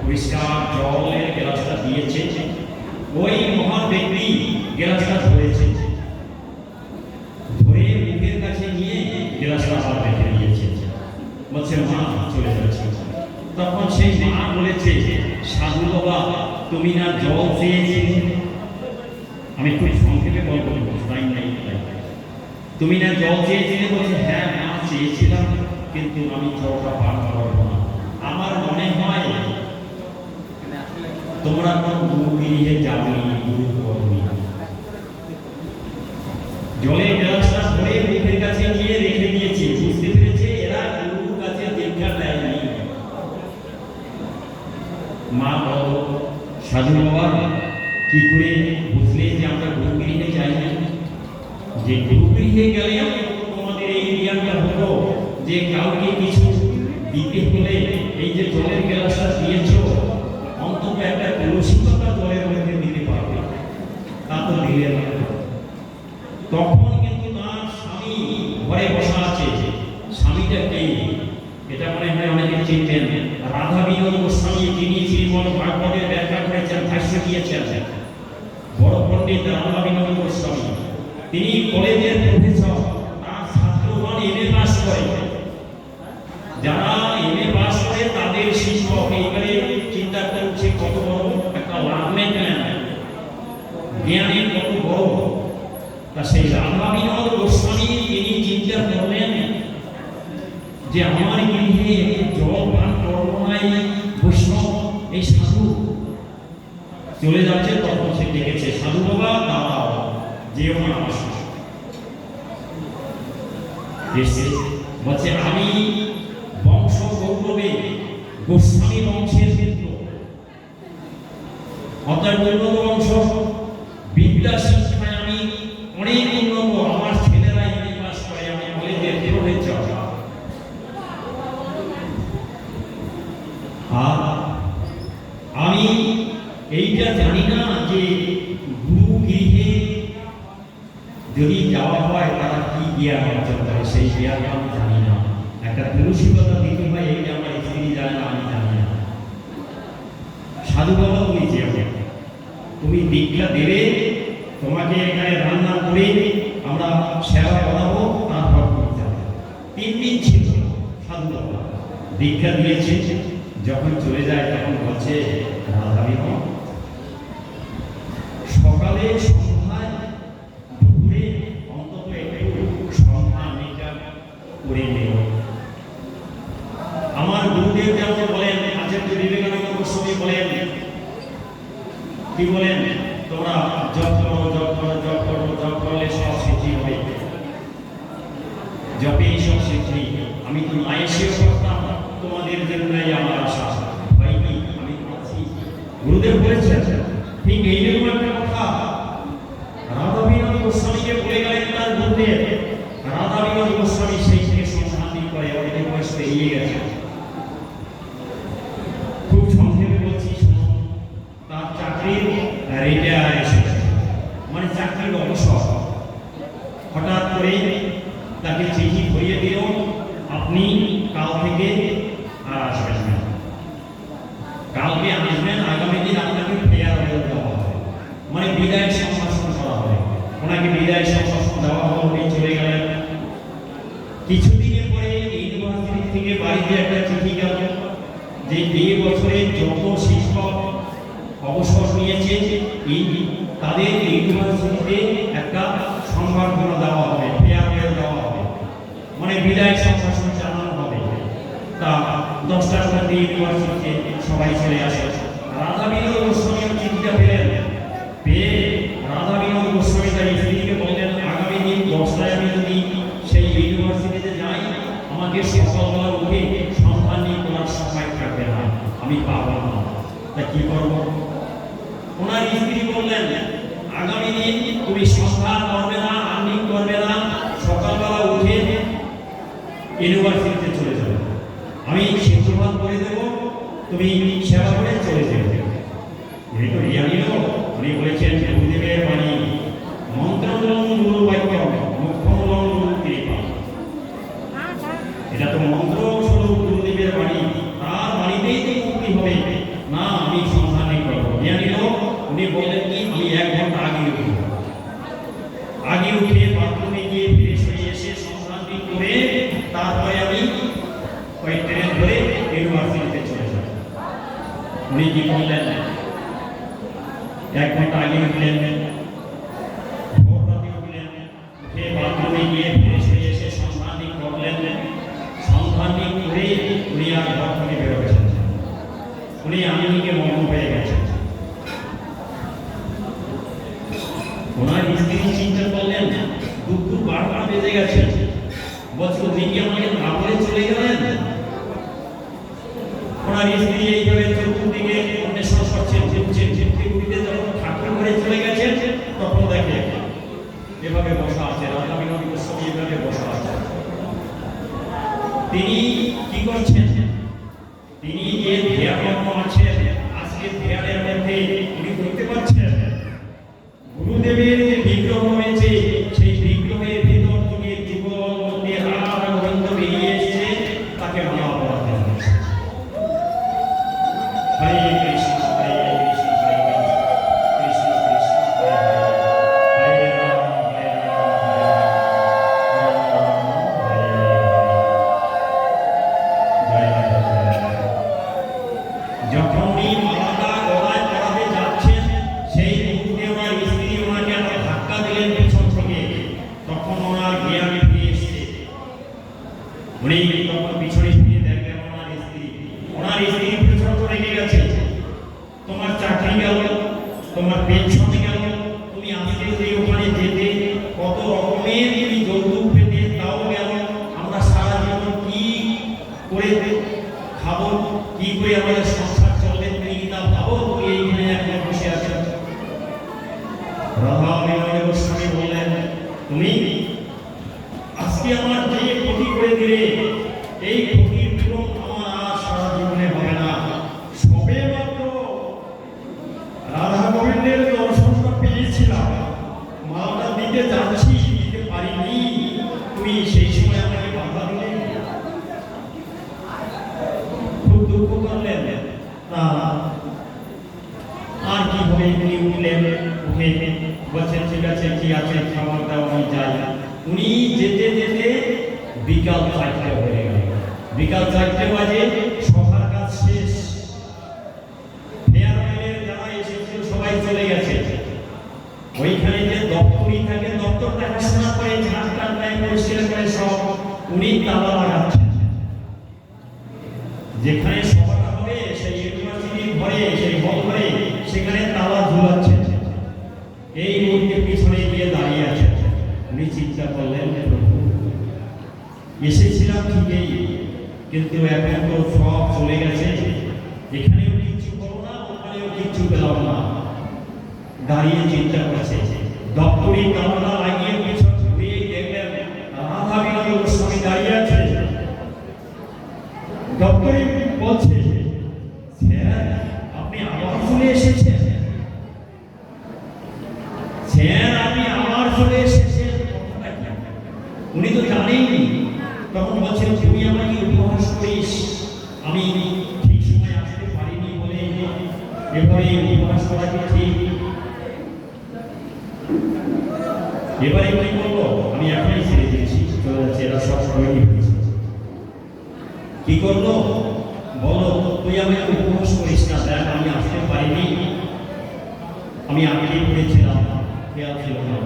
পরিষ্কার জলের গ্লাসটা দিয়েছে। ওই মহান ব্যক্তি গ্লাসটা ধরেছে, ধরে মুখের কাছে নিয়ে গ্লাসটা আবার রেখে দিয়েছে, বলছে মা চলে যাচ্ছে। তখন সেই মা বলেছে, সাধু বাবা তুমি না জল চেয়েছিলে? আমি খুব সংক্ষেপে বলবো, তাই নাই, তুমি না জল চেয়েছিলে? বলছে হ্যাঁ মা চেয়েছিলাম, কিন্তু আমি জলটা পান করবো না। আমার মনে হয় তোমরা কোন গুরু গিরিয়ে যাবে, গুরু করবি। জলের গ্লাসটা ধরে মুখের কাছে নিয়ে রেখে দিয়েছে, বুঝতে পেরেছে এরা গুরুর কাছে দীক্ষা দেয়নি। মা বল, সাধু বাবা কি করে বুঝলে যে আমরা গুরুগৃহে যাই না? যে গুরুগৃহে গেলে তোমাদের এই জ্ঞানটা হলো যে কাউকে কিছু দিতে হলে এই যে জলের গ্লাসটা দিয়েছ, অন্তত একটা কলসিকতা জলের মধ্যে দিতে পারবে, তা তো দিলে না। তখন কিন্তু তার স্বামী ঘরে বসা আছে, স্বামীটা কে? এটা মনে হয় অনেকে চিনতেন, রাধা বিনোদ গোস্বামী, যিনি শ্রীমদ ভাগবতের ব্যাখ্যা করেছেন, ভাষ্য দিয়েছেন, বড় পণ্ডিত রাধা বিনোদ গোস্বামী। তিনি কলেজের প্রফেসর, তার ছাত্রগণ এমএ পাস করে, যারা এমএ পাস করে তাদের শিক্ষক। এইবারে চিন্তা করছে কত বড় একটা লাভমেন্ট ম্যান, জ্ঞানের কত বড়। তা সেই রাধা বিনোদ গোস্বামী তিনি চিন্তা করলেন যে আমার গৃহে জল পান করবো নাই বৈষ্ণব, এই সাধু চলে যাচ্ছে। তখন সে ডেকেছে, সাধু বাবা দাঁড়াও, যেও না আমার সাথে। বলছে আমি বংশ গৌরবে গোস্বামী বংশের পুত্র, অর্থাৎ উন্নত বংশ, বিদ্যা শিক্ষায় আমি অনেক উন্নত। আমার ছেলেরা এমএ পাস করে, আমি কলেজের প্রফেসর। আর আমি এইটা জানি না যে গুরু গৃহে যদি যাওয়া হয় তারা কি জ্ঞান অর্জন করে, সেই জ্ঞান আমি জানি না। একটা তুলসীকতা দিতে হয়, এইটা আমার স্ত্রী জানে না, আমি জানি না। সাধু বাবা তুমি যে তুমি দীক্ষা দেবে, তোমাকে এখানে রান্না করে আমরা সেবা করাবো, তারপর তুমি যাবে। 3 দিন ছিল সাধু বাবা, দীক্ষা দিয়েছে। যখন চলে যায় তখন বলছে, রাধা বিনোদ সকালে সন্ধ্যায় দুপুরে অন্তত একটু সন্ধ্যা মেটা করে নেব। আমার গুরুদেব যেমন বলেন, আচার্য বিবেকানন্দ গোস্বামী বলেন, কি বলেন, তোমরা জপ করো, জপ করো, জপ করো, জপ করলে সব সিদ্ধি হবে, জপেই সব সিদ্ধি। আমি তো না এসেও করতাম, তোমাদের জন্যই আমার আশা। ভাই কি আমি আছি, গুরুদেব বলেছেন। ঠিক এইরকম একটা কথা রাধা বিনোদ গোস্বামীকে বলে গেলেন তার গুরুদেব। আপনি কাল থেকে আর আসবেন না, কালকে আসবেন, আগামী দিন আপনাকে ফেয়ারওয়েল দেওয়া হবে, মানে বিদায় সম্ভাষণ করা হবে। ওনাকে বিদায় সম্ভাষণ দেওয়া হলো, উনি চলে গেলেন। কিছুদিনের পরে ইউনিভার্সিটি থেকে বাড়িতে একটা চিঠি গেল যে এই বছরে যত শিক্ষক অবসর নিয়েছে তাদের ইউনিভার্সিটিতে একটা সংবর্ধনা দেওয়া হবে, ফেয়ারওয়েল দেওয়া হবে, মানে বিদায় সম্ভাষণ জানানো হবে। তা 10টার মধ্যে ইউনিভার্সিটিতে সবাই চলে আসে। রাধা বিনোদ গোস্বামী চিঠিটা পেলেন, পেয়ে রাধা বিনোদ গোস্বামী তার স্ত্রীকে বললেন, আগামী দিন 10টায় আমি যদি সেই ইউনিভার্সিটিতে যাই, আমাকে সকালবেলা উঠে সন্ধান নিয়ে করার সময় থাকবে না, আমি পাবো না, তা কি করবো? ওনার স্ত্রী বললেন, আগামী দিন তুমি সন্ধান করবে না, আর্নিং করবে না, সকালবেলা উঠে ইউনিভার্সিটিতে চলে যাবে, আমি সিদ্ধভাত করে দেবো, তুমি সেবা করে চলে যাবে। উনি তো রিয়া নিল, উনি বলেছেন গুরুদেবের বাণী, মন্ত্রমূলং গুরু বাক্য মুখ্যমূলং গুরু কৃপা। এটা তো মন্ত্র স্বরূপ গুরুদেবের বাণী, তার বাণীতেই তো মুক্তি হবে না, আমি সন্ধানই করবো। রিয়া নিল, উনি বললেন কি, আমি 1 ঘন্টা আগে উঠে বাথরুমে গিয়ে ফ্রেশ হয়ে এসে সন্ধানটি করে তারপরে আমি ওই ট্রেন ধরে ইউনিভার্সিটিতে চলে যাব। উনি কি করলেন, 1 ঘন্টা আগে উঠলেন, ভোর রাতে উঠলেন, উঠে বাথরুমে গিয়ে ফ্রেশ হয়ে এসে সন্ধানটি করলেন। সন্ধানটি করে উনি আর ঘর থেকে বেরোচ্ছেন, উনি আমিকে মগ্ন হয়ে গেছেন। ওনার স্ত্রী চিন্তা করলেন, দুপুর 12টা বেজে গেছে, বলছে উনি কি আমাকে না বলে চলে গেলেন? ওনার স্ত্রী এইভাবে চতুর্দিকে অন্বেষণ করছেন, ঝিমঝিমঝিমকে উঠতে যখন ঠাকুর ঘরে চলে গেছেন, তখন দেখে এভাবে বসা আছে, রাধা বিনোদ গোস্বামী এভাবে বসা আছে। তিনি কি করছেন? তিনি যে ধ্যান আছেন, আজকে ধ্যানের মধ্যে উনি করতে পারছেন, গুরুদেবের যে বিগ্রহ রয়েছে, সেই বিগ্রহের ভিতর থেকে যুগল মধ্যে রাধা গোবিন্দ বেরিয়ে এসেছে, তাকে মালা পরাতে হচ্ছে। হরে কৃষ্ণ হরে কৃষ্ণ হরে কৃষ্ণ কৃষ্ণ কৃষ্ণ হরে হরে, হরে রাম হরে রাম হরে রাম, জয় রাধা। যখন উনি মালাটা গলায় পরাতে যাচ্ছেন, সেই মুহূর্তে ওনার স্ত্রী ওনাকে একটা ধাক্কা দিলেন পিছন থেকে, তখন ওনার জ্ঞান ফিরে এসেছে। উনি তখন পিছনে ফিরে দেখলেন ওনার স্ত্রী পিছন রেখে গেছে, তোমার চাকরি গেল, তোমার পেনশন গেল, তুমি আজকে যে ওখানে যেতে, কত রকমের তুমি যৌতুক পেতে, তাও গেল, আমরা সারা জীবন কি করে খাবো, কি করে আমাদের সংসার চলবে, তুমি কি তা ভাবো? তুমি এইখানে এখন বসে আছো। রাধা বিনোদ গোস্বামী বললেন, তুমি আজকে আমার যে ক্ষতি করে দিলে, এই ক্ষতির পূরণ আমার আর সারা জীবনে হবে না। সবে মাত্র রাধা গোবিন্দের দর্শনটা পেয়েছিলাম, মালটা দিতে যাচ্ছি, দিতে পারিনি, তুমি সেই সময় আমাকে বাধা দিলে, খুব দুঃখ করলেন। না আর কি হবে? তিনি উঠলেন, উঠে বলছেন, ঠিক আছে, কি আছে, খাবার দাও, আমি যাই। উনি যেতে যেতে বিকাল 4টা হয়ে গেল। বিকাল 4টে বাজে, সবার কাজ শেষ, ফেয়ারওয়েলের যারা এসেছিল সবাই চলে গেছে। ওইখানে যে দপ্তরি থাকে, দপ্তর দেখাশোনা করে, ঝাঁটার দেয়, পরিষ্কার করে সব, উনি তালা লাগাচ্ছেন। যেখানে সভাটা হবে সেই ইউনিভার্সিটির ঘরে, সেই হল ঘরে, সেখানে তালা ঝুলাচ্ছেন। এই মুহূর্তে পিছনে গিয়ে দাঁড়িয়ে আছেন। উনি চিন্তা করলেন, প্রভু এসেছিলাম ঠিকই, কিন্তু এখন তো সব চলে গেছে, এখানেও কিচ্ছু করো না, ওখানেও কিচ্ছু পেলাম না। দাঁড়িয়ে চিন্তা করছে, দপ্তরি তালা লাগিয়ে পিছন ঘুরিয়ে দেখলেন রাধা বিনোদ গোস্বামী দাঁড়িয়ে আছে। দপ্তরি বলছে, স্যার আপনি আবার চলে এসেছেন, স্যার আপনি আবার চলে এসেছেন। উনি তো জানেননি, তখন বলছেন, তুমি আমাকে আমি ঠিক সময় আসতে পারিনি বলে এবারে উপবাস করা কি ঠিক? এবারে কি করবো? আমি এখনই ছেড়ে দিয়েছি, চলে যাচ্ছে, এরা সব তৈরি হয়েছে। কি করলো বলো? তুই আমাকে উপবাস করিস না, দেখ আমি আসতে পারিনি, আমি আগেই পড়েছিলাম, খেয়াল ছিল না।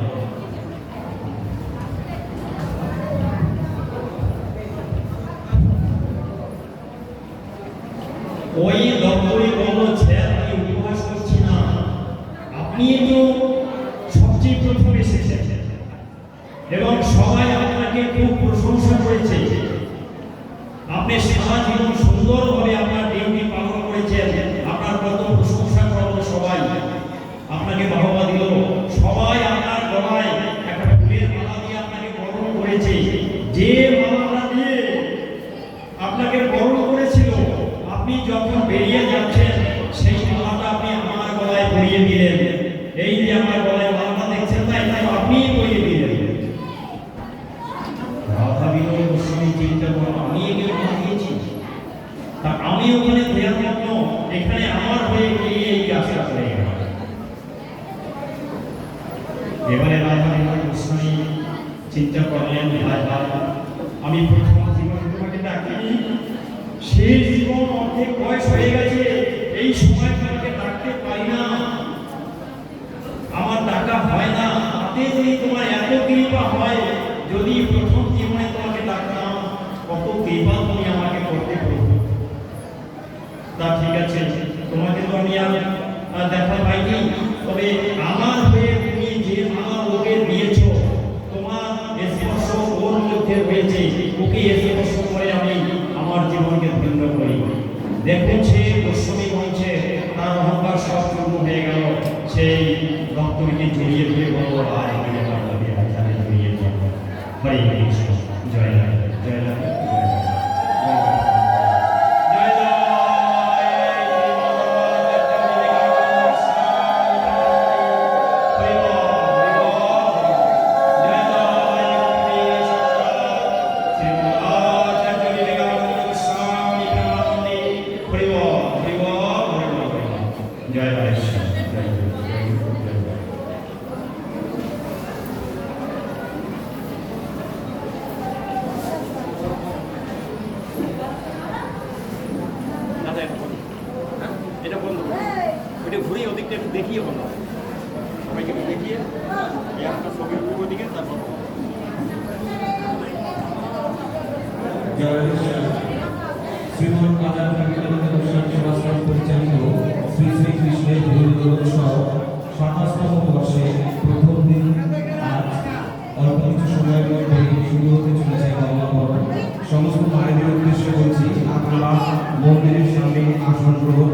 ওই দপ্তরে বলল, স্যার আমি উপবাস করছি না, আপনি তো সবচেয়ে প্রথম এসেছেন এবং সবাই আপনাকে খুব প্রশংসা করেছে। আপনি সারা জীবন সুন্দরভাবে আপনার ডিউটি পালন করেছেন, আপনার কত প্রশংসা করলো সবাই, আপনাকে বাহবা দিল, সবাই আপনার গলায় একটা ফুলের মালা দিয়ে আপনাকে বরণ করেছে। যে মালাটা দিয়ে আপনাকে বরণ করেছিল, আপনি যখন বেরিয়ে যাচ্ছেন সেই মালাটা আপনি আমার গলায় পরিয়ে দিলেন। এই যে আমার গলায় মালাটা দেখছেন না, এটা তো আপনিই পরিয়ে দিলেন। রাধা বিনয় গোস্বামী চিন্তা করো, আমি একে মালা দিয়েছি, তা আমি ওখানে দেওয়ার জন্য এখানে আমার হয়ে গিয়ে এই কাজটা করে গেল। এবারে রাধা বিনয় গোস্বামী চিন্তা করলেন, ভাই ভাই আমি প্রথম জীবনে তোমাকে ডাকিনি, শেষ জীবন অর্ধেক বয়স হয়ে গেছে, এই সময় তোমাকে ডাকতে পারি না, আমার ডাকা হয় না, তাতে যদি তোমার এত কৃপা হয়, যদি প্রথম জীবনে তোমাকে ডাকতাম, কত কৃপা তুমি আমাকে করতে পারো। তা ঠিক আছে, তোমাকে তো আমি আর দেখা পাইনি, তবে আমার হয়ে তুমি যে মালা ওকে দিয়েছ, তোমার স্পর্শ ওর মধ্যে হয়েছে, ওকে স্পর্শ করে আমি আমার জীবনকে ধন্য করি। দেখুন সে গোস্বামী বংশে তার অহংকার সব পূর্ণ হয়ে গেল, সেই দপ্তরকে জড়িয়ে ধরে বলল, আর এখানে বাড়ি আচারে জড়িয়ে বলল, হরে কৃষ্ণ, জয় রাম, জয় রাম, জয় রাম। দাদা এটা বন্ধ, হ্যাঁ এটা বন্ধ, ওইটা ঘুরিয়ে ওদিকটা একটু দেখিয়ে বন্ধ, সবাইকে একটু দেখিয়ে এই একটা ছবি উঠবো ওদিকে, তারপর শ্রীমন আচার্য বিবেকানন্দ গোস্বামী সমাজসেবা পরিচালিত শ্রী শ্রী কৃষ্ণের হরিবোল উৎসব ২৭তম বর্ষে প্রথম দিন আজ অল্প কিছু সময়ের মধ্যে শুরু হতে চলেছে গঙ্গাপর্ব। সমস্ত মায়েদের উদ্দেশ্যে বলছি, আপনারা মন্দিরের সামনে আসন গ্রহণ